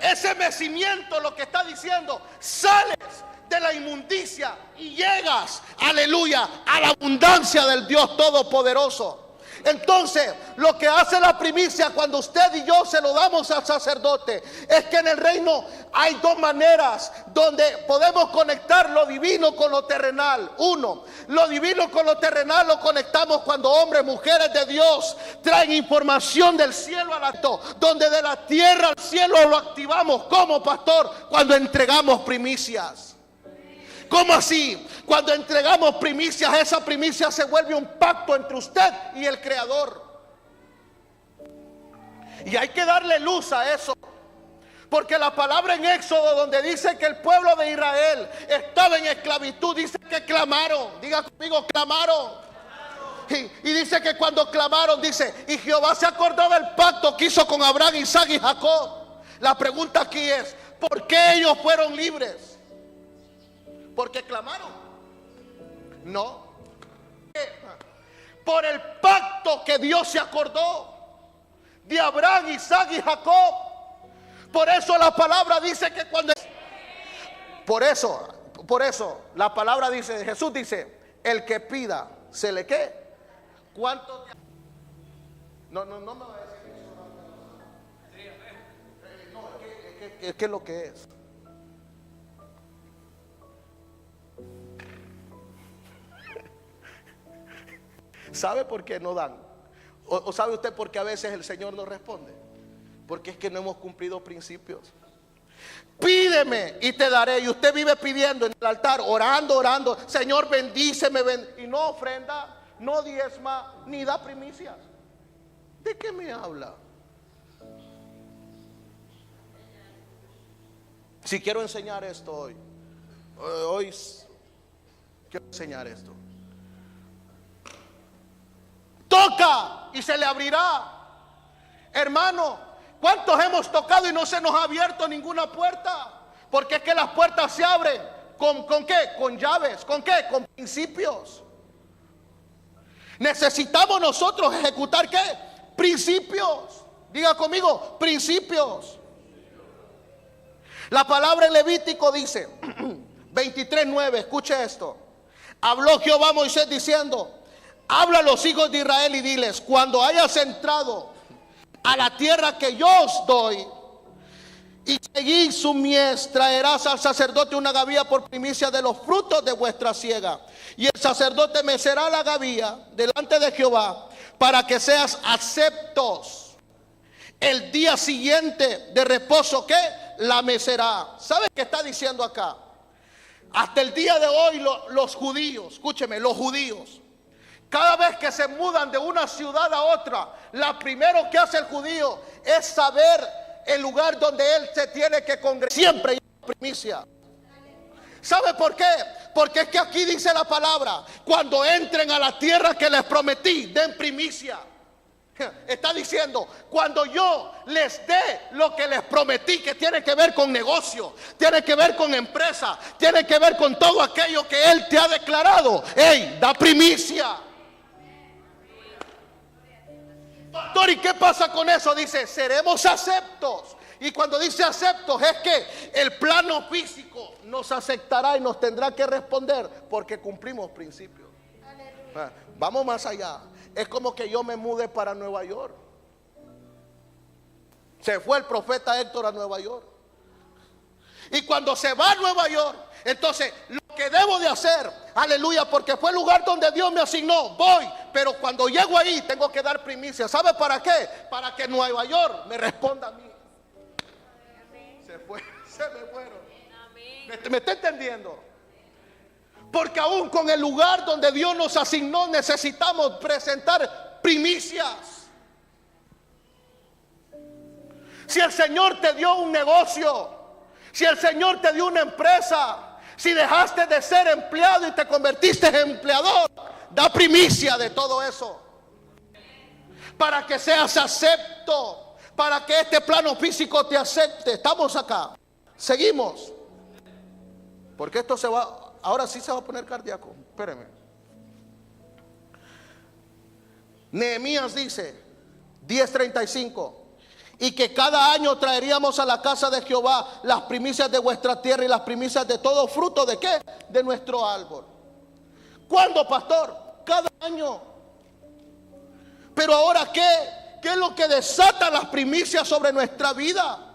Ese mecimiento lo que está diciendo: sales de la inmundicia y llegas, aleluya, a la abundancia del Dios Todopoderoso. Entonces, lo que hace la primicia cuando usted y yo se lo damos al sacerdote es que en el reino hay dos maneras donde podemos conectar lo divino con lo terrenal. Uno, lo divino con lo terrenal lo conectamos cuando hombres, mujeres de Dios traen información del cielo al alto, donde de la tierra al cielo lo activamos. ¿Cómo, pastor? Cuando entregamos primicias. ¿Cómo así? Cuando entregamos primicias, esa primicia se vuelve un pacto entre usted y el Creador. Y hay que darle luz a eso. Porque la palabra en Éxodo, donde dice que el pueblo de Israel estaba en esclavitud, dice que clamaron. Diga conmigo, clamaron. Y dice que cuando clamaron, dice, y Jehová se acordó del pacto que hizo con Abraham, Isaac y Jacob. La pregunta aquí es, ¿por qué ellos fueron libres? ¿Porque clamaron? No. Por el pacto que Dios se acordó de Abraham, Isaac y Jacob. Por eso la palabra dice que cuando... Por eso la palabra dice, Jesús dice, el que pida, se le ¿qué? ¿Cuánto? No me va a decir eso. No, es que es lo que es. ¿Sabe por qué no dan? ¿O sabe usted por qué a veces el Señor no responde? Porque es que no hemos cumplido principios. Pídeme y te daré. Y usted vive pidiendo en el altar, orando. Señor, bendíceme. Y no ofrenda, no diezma, ni da primicias. ¿De qué me habla? Si quiero enseñar esto hoy quiero enseñar esto. Toca y se le abrirá. Hermano, ¿cuántos hemos tocado y no se nos ha abierto ninguna puerta? Porque es que las puertas se abren ¿con qué? Con llaves. ¿Con qué? Con principios. Necesitamos nosotros ejecutar ¿qué? Principios. Diga conmigo, principios. La palabra en Levítico dice 23:9, escuche esto. Habló Jehová a Moisés diciendo: habla a los hijos de Israel y diles: cuando hayas entrado a la tierra que yo os doy y seguís su mies, traerás al sacerdote una gavilla por primicia de los frutos de vuestra siega. Y el sacerdote mecerá la gavilla delante de Jehová para que seas aceptos. El día siguiente de reposo, ¿qué? La mecerá. ¿Sabe qué está diciendo acá? Hasta el día de hoy los judíos, escúcheme, los judíos, cada vez que se mudan de una ciudad a otra, lo primero que hace el judío es saber el lugar donde él se tiene que congregar. Siempre hay primicia. ¿Sabe por qué? Porque es que aquí dice la palabra: cuando entren a la tierra que les prometí, den primicia. Está diciendo, cuando yo les dé lo que les prometí, que tiene que ver con negocio, tiene que ver con empresa, tiene que ver con todo aquello que Él te ha declarado, ¡hey! Da primicia. Pastor, ¿y qué pasa con eso? Dice, seremos aceptos. Y cuando dice aceptos es que el plano físico nos aceptará y nos tendrá que responder porque cumplimos principios. Vamos más allá. Es como que yo me mude para Nueva York. Se fue el profeta Héctor a Nueva York. Y cuando se va a Nueva York, entonces lo que debo de hacer, aleluya, porque fue el lugar donde Dios me asignó, voy. Pero cuando llego ahí tengo que dar primicia. ¿Sabe para qué? Para que Nueva York me responda a mí. Se me fueron. ¿Me está entendiendo? Porque aún con el lugar donde Dios nos asignó necesitamos presentar primicias. Si el Señor te dio un negocio, si el Señor te dio una empresa, si dejaste de ser empleado y te convertiste en empleador, da primicia de todo eso. Para que seas acepto, para que este plano físico te acepte. Estamos acá, seguimos. Porque esto se va... Ahora sí se va a poner cardíaco. Espérenme. Nehemías dice 10:35: y que cada año traeríamos a la casa de Jehová las primicias de vuestra tierra y las primicias de todo fruto de ¿qué? De nuestro árbol. ¿Cuándo, pastor? Cada año. Pero ahora ¿qué es lo que desata las primicias sobre nuestra vida?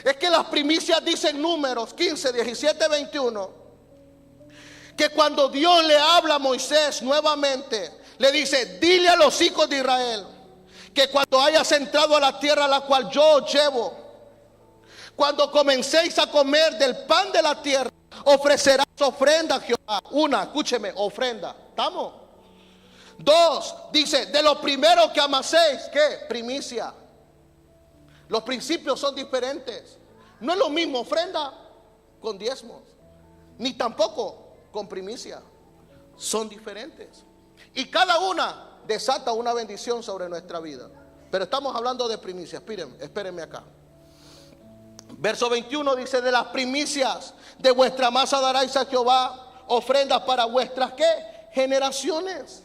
Es que las primicias dicen Números 15, 17, 21, que cuando Dios le habla a Moisés nuevamente, le dice: dile a los hijos de Israel que cuando hayas entrado a la tierra a la cual yo os llevo, cuando comencéis a comer del pan de la tierra, ofrecerás ofrenda a Jehová. Escúcheme, ofrenda. ¿Estamos? 2, dice, de lo primero que amaséis, ¿qué? Primicia. Los principios son diferentes. No es lo mismo ofrenda con diezmos, ni tampoco con primicia. Son diferentes. Y cada una desata una bendición sobre nuestra vida. Pero estamos hablando de primicias. Espérenme acá. Verso 21 dice, de las primicias de vuestra masa daréis a Jehová ofrendas para vuestras, ¿qué? Generaciones.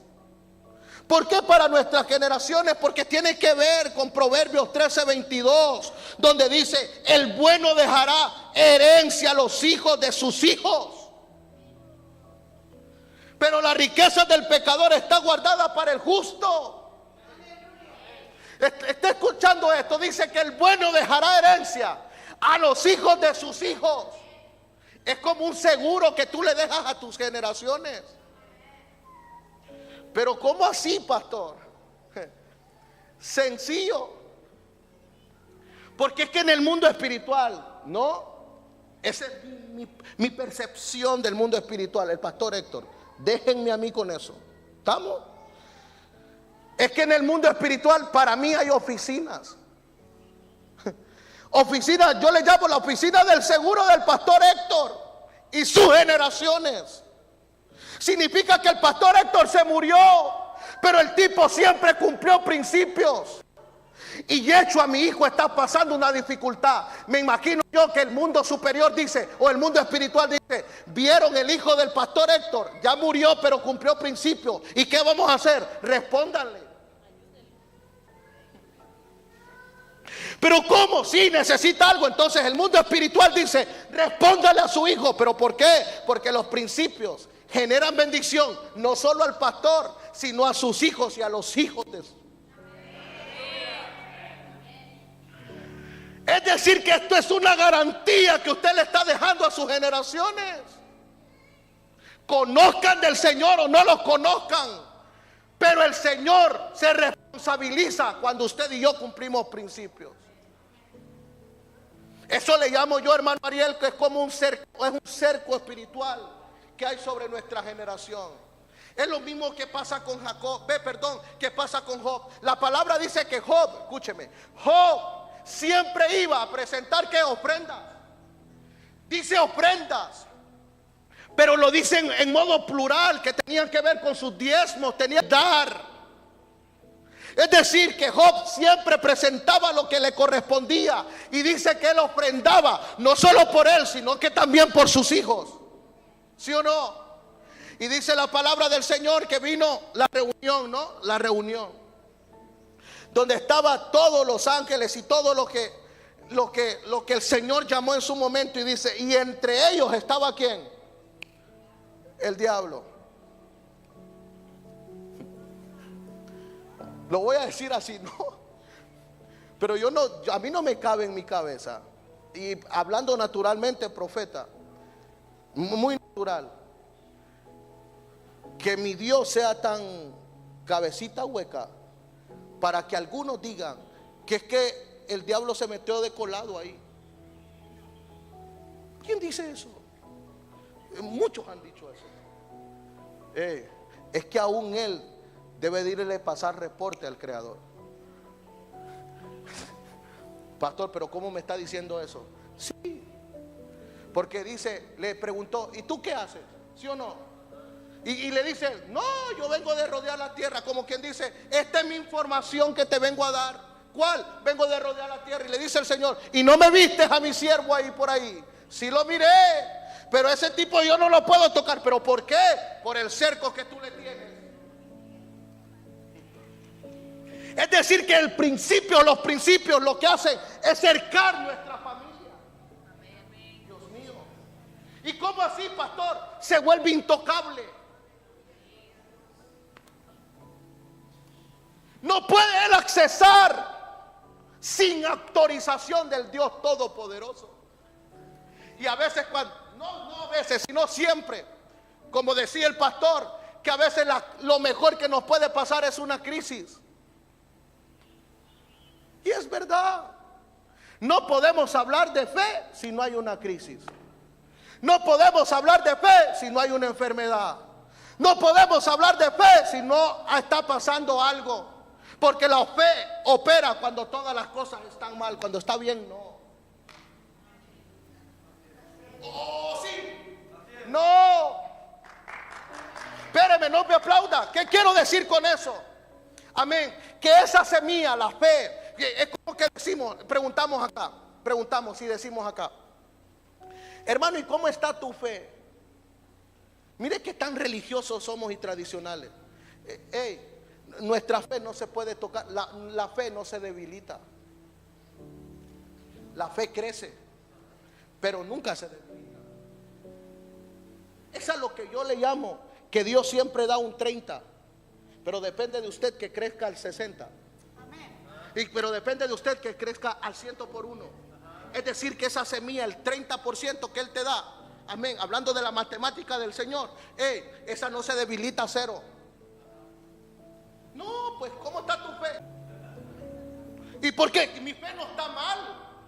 ¿Por qué para nuestras generaciones? Porque tiene que ver con Proverbios 13:22, donde dice, el bueno dejará herencia a los hijos de sus hijos. Pero la riqueza del pecador está guardada para el justo. Está escuchando esto, dice que el bueno dejará herencia a los hijos de sus hijos. Es como un seguro que tú le dejas a tus generaciones. Pero ¿cómo así, pastor? Sencillo. Porque es que en el mundo espiritual, ¿no? Esa es mi percepción del mundo espiritual. El pastor Héctor, déjenme a mí con eso. ¿Estamos? Es que en el mundo espiritual para mí hay oficinas. Oficinas, yo le llamo la oficina del seguro del pastor Héctor y sus generaciones. Significa que el pastor Héctor se murió, pero el tipo siempre cumplió principios. Y hecho a mi hijo está pasando una dificultad. Me imagino yo que el mundo superior dice, o el mundo espiritual dice, vieron el hijo del pastor Héctor, ya murió pero cumplió principios. ¿Y qué vamos a hacer? Respóndanle. Pero ¿cómo? Si necesita algo, entonces el mundo espiritual dice, respóndale a su hijo. ¿Pero por qué? Porque los principios generan bendición, no solo al pastor, sino a sus hijos y a los hijos de su. Es decir, que esto es una garantía que usted le está dejando a sus generaciones. Conozcan del Señor o no lo conozcan, pero el Señor se responsabiliza cuando usted y yo cumplimos principios. Eso le llamo yo, hermano Ariel, que es como un cerco espiritual que hay sobre nuestra generación. Es lo mismo que pasa con que pasa con Job. La palabra dice que Job, escúcheme, Job siempre iba a presentar, ¿qué? Ofrendas. Dice ofrendas, pero lo dicen en modo plural, que tenían que ver con sus diezmos, tenían que dar. Es decir, que Job siempre presentaba lo que le correspondía. Y dice que él ofrendaba, no solo por él, sino que también por sus hijos. ¿Sí o no? Y dice la palabra del Señor que vino la reunión, ¿no? La reunión, donde estaban todos los ángeles y todo lo que el Señor llamó en su momento. Y dice, y entre ellos estaba ¿quién? El diablo. Lo voy a decir así, ¿no? Pero a mí no me cabe en mi cabeza. Y hablando naturalmente, profeta, muy natural, que mi Dios sea tan cabecita hueca para que algunos digan que es que el diablo se metió de colado ahí. ¿Quién dice eso? Muchos han dicho eso. Es que aún él debe de irle a pasar reporte al Creador. Pastor, pero ¿cómo me está diciendo eso? Sí, porque dice, le preguntó, ¿y tú qué haces? ¿Sí o no? Y le dice, no, yo vengo de rodear la tierra. Como quien dice, esta es mi información que te vengo a dar. ¿Cuál? Vengo de rodear la tierra. Y le dice el Señor, ¿y no me viste a mi siervo ahí por ahí? Sí lo miré, pero ese tipo yo no lo puedo tocar. ¿Pero por qué? Por el cerco que tú le tienes. Es decir, que los principios lo que hacen es cercar nuestra familia. Dios mío. ¿Y cómo así, pastor? Se vuelve intocable. No puede él accesar sin autorización del Dios Todopoderoso. Y a veces, no a veces, sino siempre, como decía el pastor, que a veces lo mejor que nos puede pasar es una crisis. Y es verdad. No podemos hablar de fe si no hay una crisis. No podemos hablar de fe si no hay una enfermedad. No podemos hablar de fe si no está pasando algo. Porque la fe opera cuando todas las cosas están mal. Cuando está bien, no. Oh, sí. No. Espéreme, no me aplauda. ¿Qué quiero decir con eso? Amén. Que esa semilla, la fe, es como que decimos, preguntamos y decimos acá. Hermano, ¿y cómo está tu fe? Mire qué tan religiosos somos y tradicionales. Nuestra fe no se puede tocar. La fe no se debilita. La fe crece, pero nunca se debilita. Eso es lo que yo le llamo que Dios siempre da un 30, pero depende de usted que crezca al 60. Pero depende de usted que crezca al 100 por 1. Es decir, que esa semilla, el 30% que Él te da, amén, hablando de la matemática del Señor, esa no se debilita a 0. No, pues ¿cómo está tu fe? ¿Y por qué? Mi fe no está mal.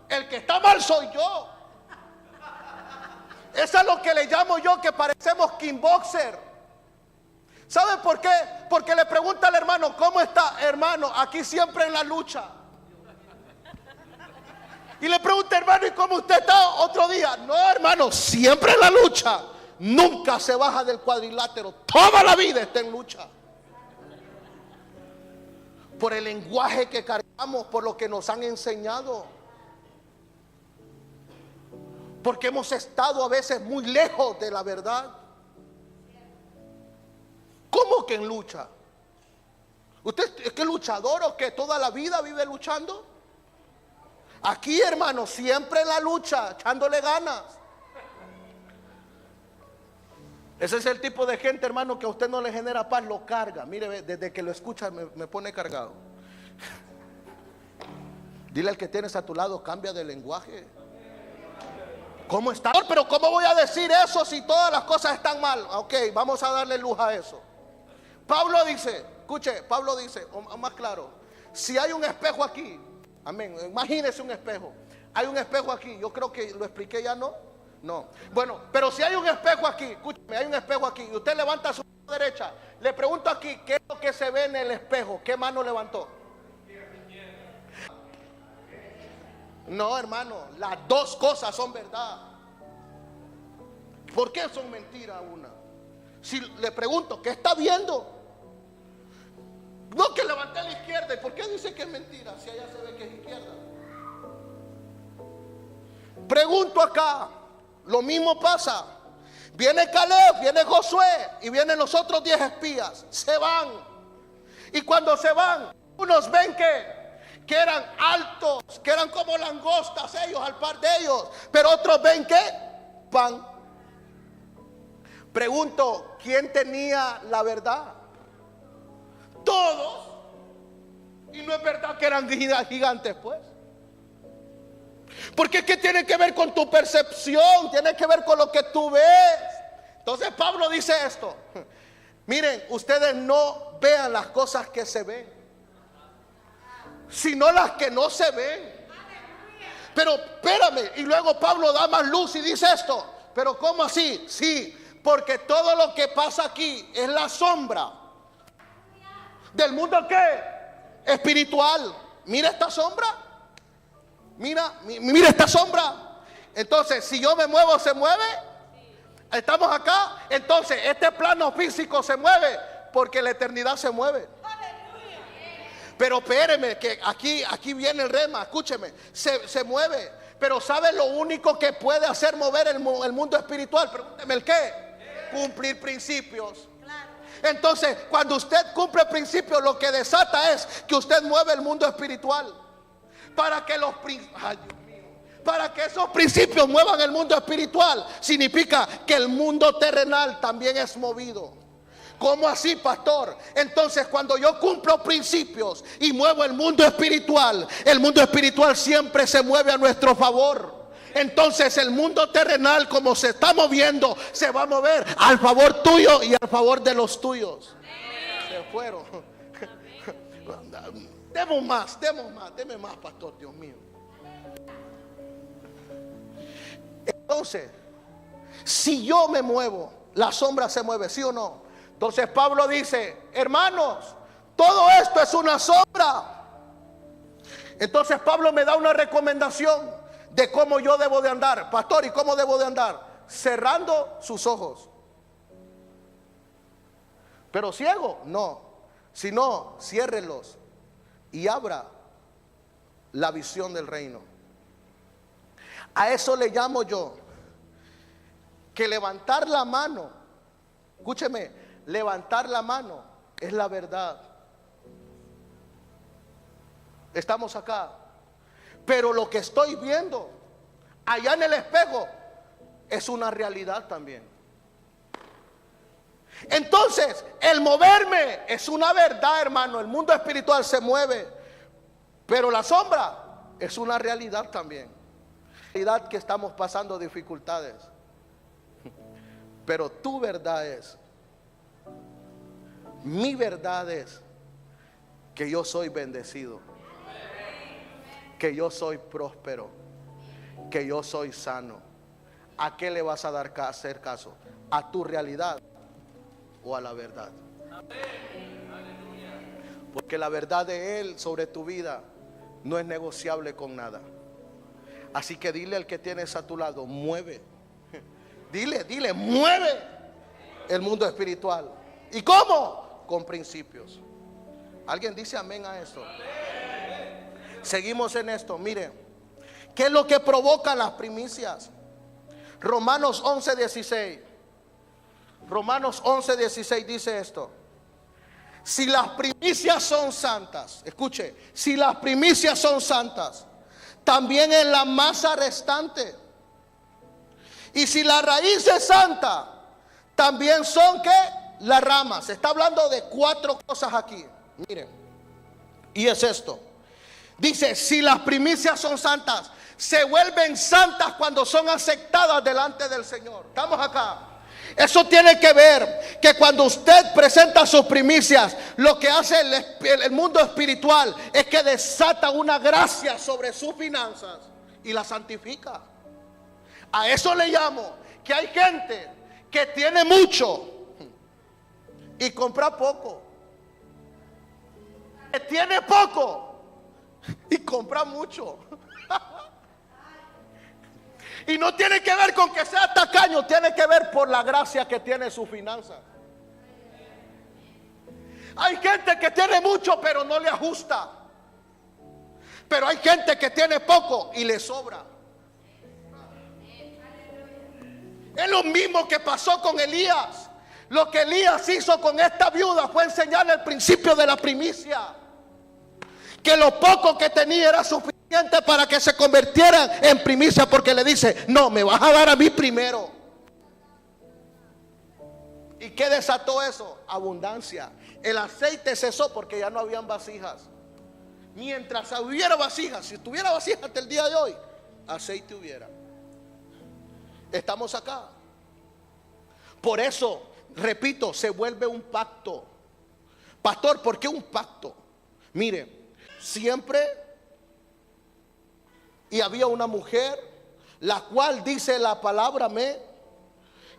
El que está mal soy yo. Eso es lo que le llamo yo que parecemos kickboxer. ¿Sabe por qué? Porque le pregunta al hermano, ¿cómo está? Hermano, aquí siempre en la lucha. Y le pregunta, hermano, ¿y cómo usted está otro día? No, hermano, siempre en la lucha. Nunca se baja del cuadrilátero. Toda la vida está en lucha. Por el lenguaje que cargamos, por lo que nos han enseñado. Porque hemos estado a veces muy lejos de la verdad. ¿Cómo que en lucha? ¿Usted es que luchador o que toda la vida vive luchando? Aquí, hermano, siempre en la lucha, echándole ganas. Ese es el tipo de gente, hermano, que a usted no le genera paz, lo carga. Mire, desde que lo escucha me pone cargado. Dile al que tienes a tu lado, cambia de lenguaje. ¿Cómo está? Pero ¿cómo voy a decir eso si todas las cosas están mal? Ok, vamos a darle luz a eso. Pablo dice, escuche, Pablo dice, o más claro, si hay un espejo aquí, amén, imagínese un espejo. Hay un espejo aquí, yo creo que lo expliqué ya, ¿no? No. Bueno, pero si hay un espejo aquí, escúcheme, hay un espejo aquí y usted levanta su mano derecha, le pregunto aquí, ¿qué es lo que se ve en el espejo? ¿Qué mano levantó? No, hermano, las dos cosas son verdad. ¿Por qué son mentiras una? Si le pregunto, ¿qué está viendo? No, que levanté a la izquierda. ¿Y por qué dice que es mentira si allá se ve que es izquierda? Pregunto acá, lo mismo pasa. Viene Caleb, viene Josué y vienen los otros 10 espías. Se van. Y cuando se van, unos ven que eran altos, que eran como langostas ellos, al par de ellos. Pero otros ven que pan. Pregunto, ¿quién tenía la verdad? Todos. Y no es verdad que eran gigantes, pues. Porque ¿qué tiene que ver con tu percepción? Tiene que ver con lo que tú ves. Entonces Pablo dice esto. Miren, ustedes no vean las cosas que se ven, sino las que no se ven. Pero espérame, y luego Pablo da más luz y dice esto. Pero ¿cómo así? Sí, porque todo lo que pasa aquí es la sombra del mundo ¿qué? Espiritual. Mira esta sombra. Mira esta sombra. Entonces, si yo me muevo, ¿se mueve? Estamos acá. Entonces, este plano físico se mueve porque la eternidad se mueve. Pero espéreme, que aquí viene el rema. Escúcheme, se mueve. Pero ¿sabe lo único que puede hacer mover el mundo espiritual? Pregúnteme, ¿el qué? Cumplir principios. Entonces, cuando usted cumple principios, lo que desata es que usted mueve el mundo espiritual. Para que para que esos principios muevan el mundo espiritual, significa que el mundo terrenal también es movido. ¿Cómo así, pastor? Entonces, cuando yo cumplo principios y muevo el mundo espiritual siempre se mueve a nuestro favor. Entonces el mundo terrenal, como se está moviendo, se va a mover al favor tuyo y al favor de los tuyos. Se fueron. Demos más, deme más, pastor, Dios mío. Entonces, si yo me muevo, la sombra se mueve, ¿sí o no? Entonces Pablo dice, hermanos, todo esto es una sombra. Entonces Pablo me da una recomendación de cómo yo debo de andar. Pastor, ¿y cómo debo de andar? Cerrando sus ojos. Pero ciego, no. Sino, ciérrelos y abra la visión del reino. A eso le llamo yo que levantar la mano, escúcheme, levantar la mano es la verdad. Estamos acá, pero lo que estoy viendo allá en el espejo es una realidad también. Entonces, el moverme es una verdad, hermano. El mundo espiritual se mueve, pero la sombra es una realidad también. Realidad que estamos pasando dificultades, pero tu verdad es, mi verdad es que yo soy bendecido, que yo soy próspero, que yo soy sano. ¿A qué le vas a hacer caso? ¿A tu realidad o a la verdad? Porque la verdad de Él sobre tu vida no es negociable con nada. Así que dile al que tienes a tu lado, mueve. Dile, mueve el mundo espiritual. ¿Y cómo? Con principios. ¿Alguien dice amén a esto? Seguimos en esto. Mire, ¿qué es lo que provoca las primicias? Romanos 11:16. Romanos 11:16 dice esto: si las primicias son santas, escuche, si las primicias son santas, también es la masa restante. Y si la raíz es santa, también son ¿qué? Las ramas. Se está hablando de 4 cosas aquí. Miren, y es esto. Dice, si las primicias son santas, se vuelven santas cuando son aceptadas delante del Señor. Estamos acá. Eso tiene que ver que cuando usted presenta sus primicias, lo que hace el mundo espiritual es que desata una gracia sobre sus finanzas y la santifica. A eso le llamo que hay gente que tiene mucho y compra poco, que tiene poco y compra mucho. Y no tiene que ver con que sea tacaño, tiene que ver por la gracia que tiene su finanza. Hay gente que tiene mucho pero no le ajusta, pero hay gente que tiene poco y le sobra. Es lo mismo que pasó con Elías. Lo que Elías hizo con esta viuda fue enseñarle el principio de la primicia, que lo poco que tenía era suficiente para que se convirtieran en primicia, porque le dice, no, me vas a dar a mí primero. ¿Y qué desató eso? Abundancia. El aceite cesó porque ya no habían vasijas. Mientras hubiera vasijas, si tuviera vasijas hasta el día de hoy, aceite hubiera. Estamos acá. Por eso, repito, se vuelve un pacto. Pastor, ¿por qué un pacto? Mire, siempre y había una mujer, la cual dice la palabra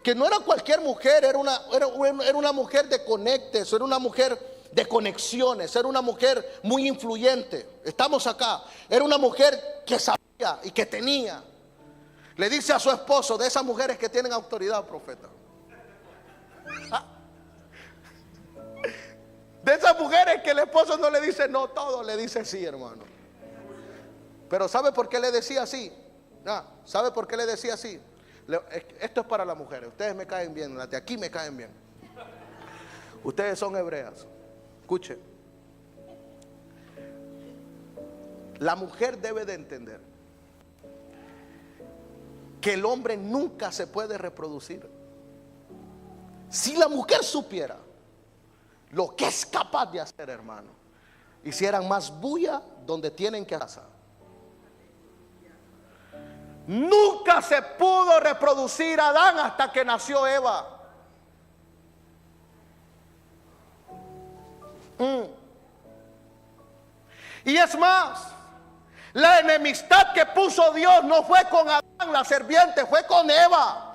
que no era cualquier mujer, era una mujer de conectes, era una mujer de conexiones, era una mujer muy influyente. Estamos acá. Era una mujer que sabía y que tenía. Le dice a su esposo, de esas mujeres que tienen autoridad, profeta. De esas mujeres que el esposo no le dice no todo, le dice sí, hermano. Pero ¿sabe por qué le decía así? ¿Sabe por qué le decía así? Esto es para las mujeres. Ustedes me caen bien, las de aquí me caen bien. Ustedes son hebreas. Escuchen. La mujer debe de entender que el hombre nunca se puede reproducir. Si la mujer supiera lo que es capaz de hacer, hermano, hicieran más bulla donde tienen que hacer. Nunca se pudo reproducir Adán hasta que nació Eva. Y es más, la enemistad que puso Dios no fue con Adán, la serpiente, fue con Eva.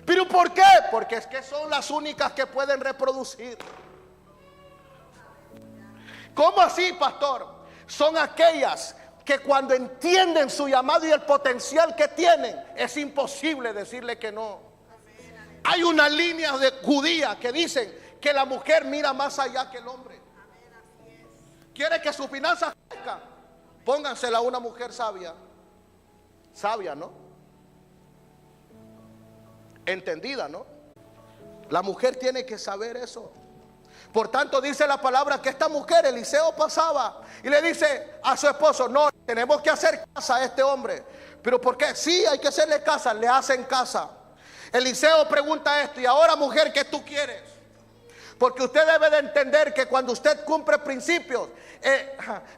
¿Pero por qué? Porque es que son las únicas que pueden reproducir. ¿Cómo así, pastor? Son aquellas que cuando entienden su llamado y el potencial que tienen, es imposible decirle que no. Hay una línea de judía que dicen que la mujer mira más allá que el hombre. ¿Quiere que sus finanzas crezcan? Póngansela a una mujer sabia. Sabia, ¿no? Entendida, ¿no? La mujer tiene que saber eso. Por tanto dice la palabra que esta mujer, Eliseo, pasaba y le dice a su esposo: no, tenemos que hacer casa a este hombre. ¿Pero por qué? Sí, hay que hacerle casa. Le hacen casa. Eliseo pregunta esto: y ahora, mujer, ¿qué tú quieres? Porque usted debe de entender que cuando usted cumple principios,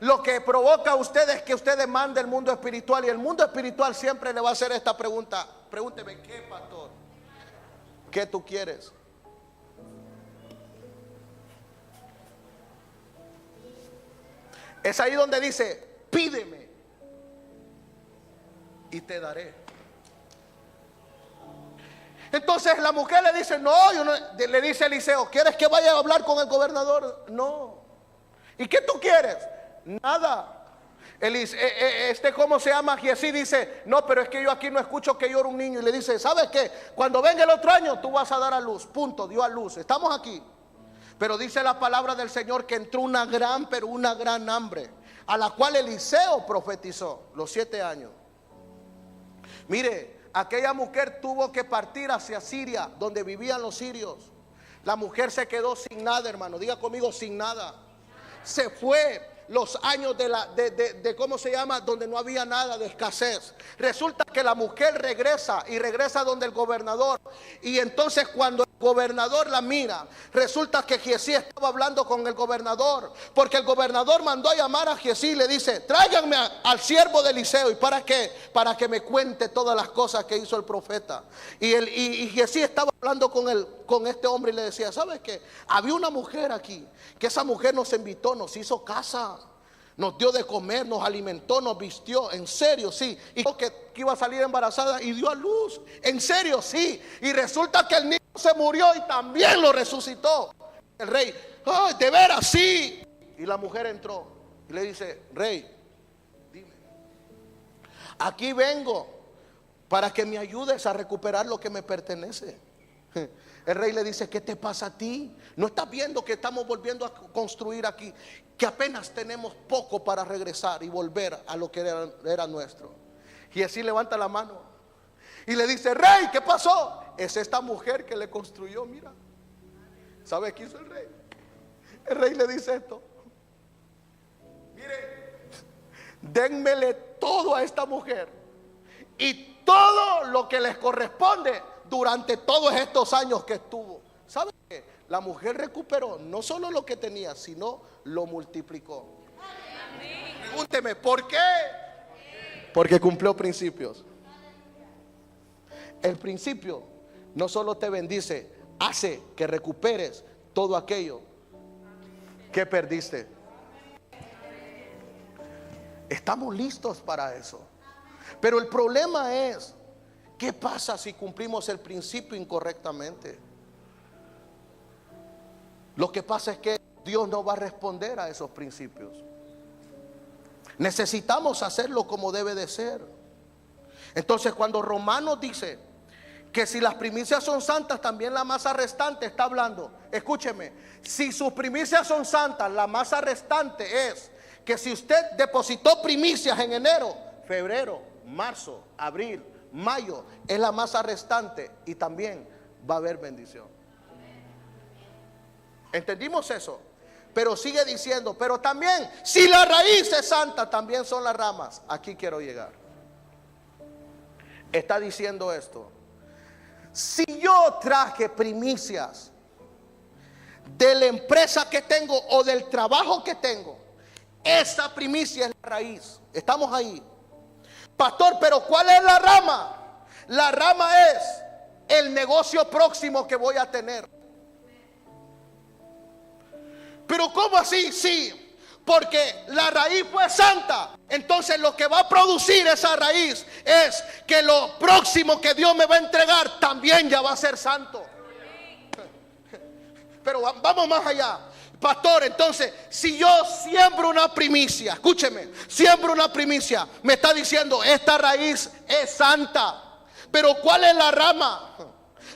lo que provoca a usted es que usted demande el mundo espiritual. Y el mundo espiritual siempre le va a hacer esta pregunta: pregúnteme, ¿qué, pastor? ¿Qué tú quieres? Es ahí donde dice: pídeme y te daré. Entonces la mujer le dice: no, le dice Eliseo: ¿quieres que vaya a hablar con el gobernador? No. ¿Y qué tú quieres? Nada. ¿Cómo se llama? Giesí dice: no, pero es que yo aquí no escucho que llore un niño. Y le dice: ¿sabes qué? Cuando venga el otro año tú vas a dar a luz. Punto, dio a luz. Estamos aquí. Pero dice la palabra del Señor que entró una gran hambre, a la cual Eliseo profetizó los 7 años. Mire, aquella mujer tuvo que partir hacia Siria, donde vivían los sirios. La mujer se quedó sin nada, hermano. Diga conmigo: sin nada. Se fue los años de ¿cómo se llama? Donde no había nada, de escasez. Resulta que la mujer regresa donde el gobernador. Y entonces cuando el gobernador la mira, resulta que Giesí estaba hablando con el gobernador, porque el gobernador mandó a llamar a Giesí y le dice: tráiganme al siervo de Eliseo. ¿Y para qué? Para que me cuente todas las cosas que hizo el profeta. Y Giesí estaba hablando con este hombre y le decía: ¿sabes qué? Había una mujer aquí, que esa mujer nos invitó, nos hizo casa, nos dio de comer, nos alimentó, nos vistió. En serio, sí. Y que iba a salir embarazada y dio a luz. En serio, sí. Y resulta que el niño se murió y también lo resucitó. El rey: ¡ay, de veras, sí! Y la mujer entró y le dice: rey, dime, aquí vengo para que me ayudes a recuperar lo que me pertenece. El rey le dice: ¿qué te pasa a ti? ¿No estás viendo que estamos volviendo a construir aquí? Que apenas tenemos poco para regresar y volver a lo que era nuestro. Y así levanta la mano y le dice: rey, ¿qué pasó? Es esta mujer que le construyó, mira. ¿Sabe qué hizo el rey? El rey le dice esto: mire, dénmele todo a esta mujer y todo lo que les corresponde durante todos estos años que estuvo. ¿Sabe qué? La mujer recuperó no solo lo que tenía, sino lo multiplicó. Pregúnteme, ¿por qué? Porque cumplió principios. El principio no solo te bendice, hace que recuperes todo aquello que perdiste. Estamos listos para eso. Pero el problema es: ¿qué pasa si cumplimos el principio incorrectamente? Lo que pasa es que Dios no va a responder a esos principios. Necesitamos hacerlo como debe de ser. Entonces, cuando Romanos dice que si las primicias son santas, también la masa restante, está hablando, escúcheme, si sus primicias son santas, la masa restante es que si usted depositó primicias en enero, febrero, marzo, abril, mayo, es la masa restante y también va a haber bendición. ¿Entendimos eso? Pero sigue diciendo: pero también si la raíz es santa, también son las ramas. Aquí quiero llegar. Está diciendo esto: si yo traje primicias de la empresa que tengo o del trabajo que tengo, esa primicia es la raíz. Estamos ahí. Pastor, pero ¿cuál es la rama? La rama es el negocio próximo que voy a tener. Pero ¿cómo así? Sí, Porque la raíz fue santa. Entonces lo que va a producir esa raíz es que lo próximo que Dios me va a entregar también ya va a ser santo. Pero vamos más allá. Pastor, entonces, si yo siembro una primicia, escúcheme, siembro una primicia, me está diciendo, esta raíz es santa. Pero ¿cuál es la rama?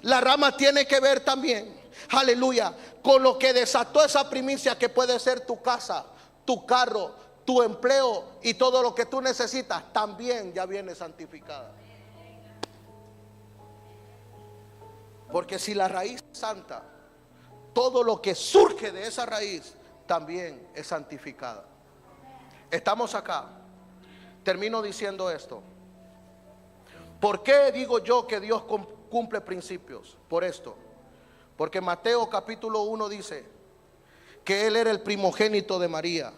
La rama tiene que ver también, aleluya, con lo que desató esa primicia, que puede ser tu casa, tu carro, tu empleo y todo lo que tú necesitas, también ya viene santificada. Porque si la raíz es santa, todo lo que surge de esa raíz también es santificada. Estamos acá. Termino diciendo esto. ¿Por qué digo yo que Dios cumple principios? Por esto. Porque Mateo capítulo 1 dice que Él era el primogénito de María.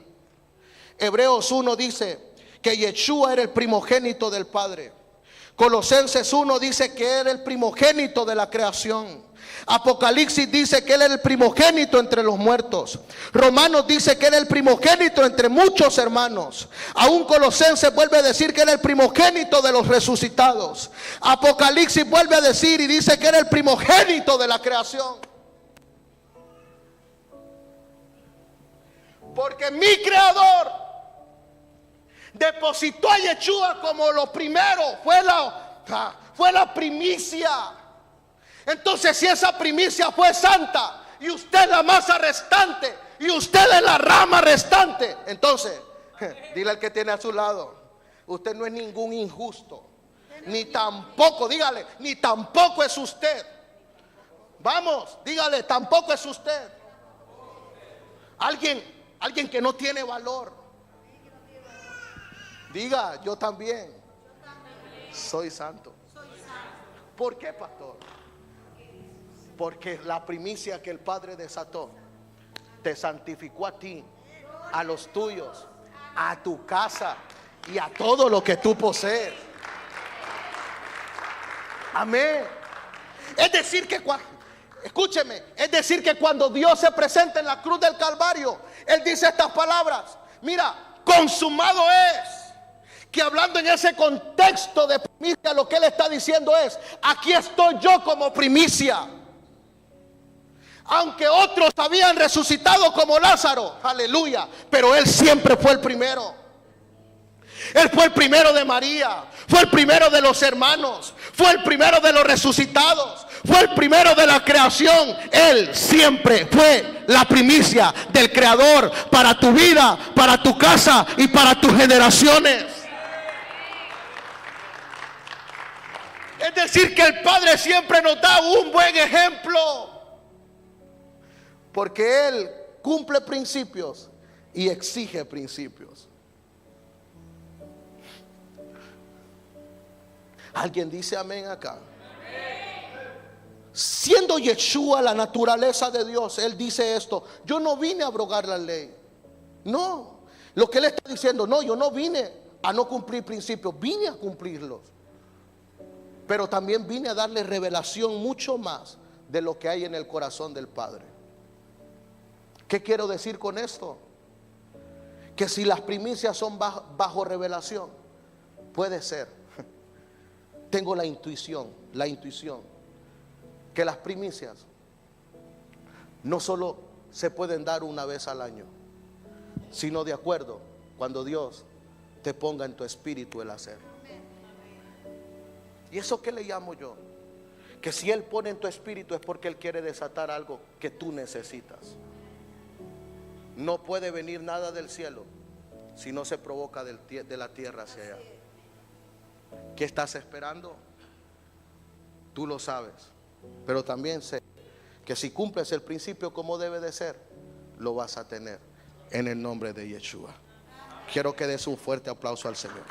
Hebreos 1 dice que Yeshua era el primogénito del Padre. Colosenses 1 dice que era el primogénito de la creación. Apocalipsis dice que Él era el primogénito entre los muertos. Romanos dice que era el primogénito entre muchos hermanos. Aún Colosenses vuelve a decir que era el primogénito de los resucitados. Apocalipsis vuelve a decir y dice que era el primogénito de la creación. Porque mi creador depositó a Yeshua como lo primero, fue la primicia. Entonces, si esa primicia fue santa y usted es la masa restante y usted es la rama restante, entonces dile al que tiene a su lado, usted no es ningún injusto, ni tampoco, dígale, ni tampoco es usted. Vamos, dígale, tampoco es usted. Alguien que no tiene valor. Diga, yo también soy santo. ¿Por qué, pastor? Porque la primicia que el Padre desató te santificó a ti, a los tuyos, a tu casa y a todo lo que tú posees. Amén. Es decir que escúcheme, es decir que cuando Dios se presenta en la cruz del Calvario, Él dice estas palabras: mira, consumado es. Que hablando en ese contexto de primicia, lo que Él está diciendo es: aquí estoy yo como primicia. Aunque otros habían resucitado como Lázaro, aleluya, pero Él siempre fue el primero. Él fue el primero de María, fue el primero de los hermanos, fue el primero de los resucitados, fue el primero de la creación. Él siempre fue la primicia del Creador para tu vida, para tu casa y para tus generaciones. Es decir, que el Padre siempre nos da un buen ejemplo, porque Él cumple principios y exige principios. ¿Alguien dice amén acá? Siendo Yeshua la naturaleza de Dios, Él dice esto: yo no vine a abrogar la ley. No, lo que Él está diciendo, no, yo no vine a no cumplir principios, vine a cumplirlos. Pero también vine a darle revelación mucho más de lo que hay en el corazón del Padre. ¿Qué quiero decir con esto? Que si las primicias son bajo revelación, puede ser, tengo la intuición, que las primicias no solo se pueden dar una vez al año, sino de acuerdo cuando Dios te ponga en tu espíritu el hacerlo. ¿Y eso qué le llamo yo? Que si Él pone en tu espíritu es porque Él quiere desatar algo que tú necesitas. No puede venir nada del cielo si no se provoca de la tierra hacia allá. ¿Qué estás esperando? Tú lo sabes. Pero también sé que si cumples el principio como debe de ser, lo vas a tener en el nombre de Yeshua. Quiero que des un fuerte aplauso al Señor.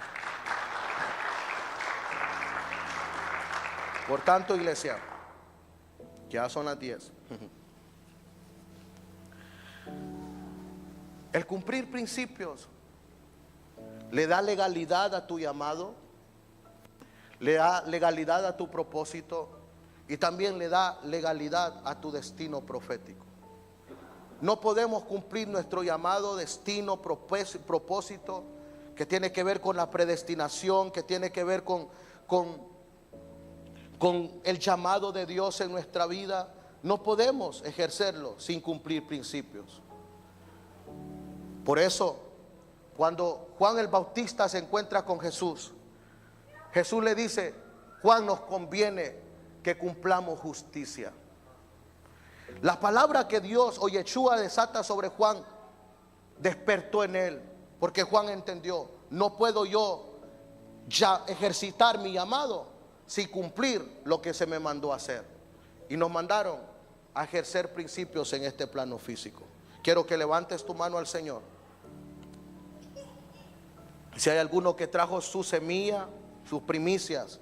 Por tanto, iglesia, ya son las 10. El cumplir principios le da legalidad a tu llamado, le da legalidad a tu propósito y también le da legalidad a tu destino profético. no podemos cumplir nuestro llamado, destino, propósito, que tiene que ver con la predestinación, que tiene que ver con el llamado de Dios en nuestra vida. No podemos ejercerlo sin cumplir principios. Por eso, cuando Juan el Bautista se encuentra con Jesús, Jesús le dice: Juan, nos conviene que cumplamos justicia. La palabra que Dios o Yeshua desata sobre Juan despertó en él, porque Juan entendió: no puedo yo ya ejercitar mi llamado sin cumplir lo que se me mandó a hacer. Y nos mandaron a ejercer principios en este plano físico. Quiero que levantes tu mano al Señor. Si hay alguno que trajo su semilla, sus primicias,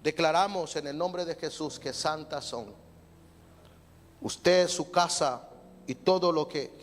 declaramos en el nombre de Jesús que santas son. Usted, su casa y todo lo que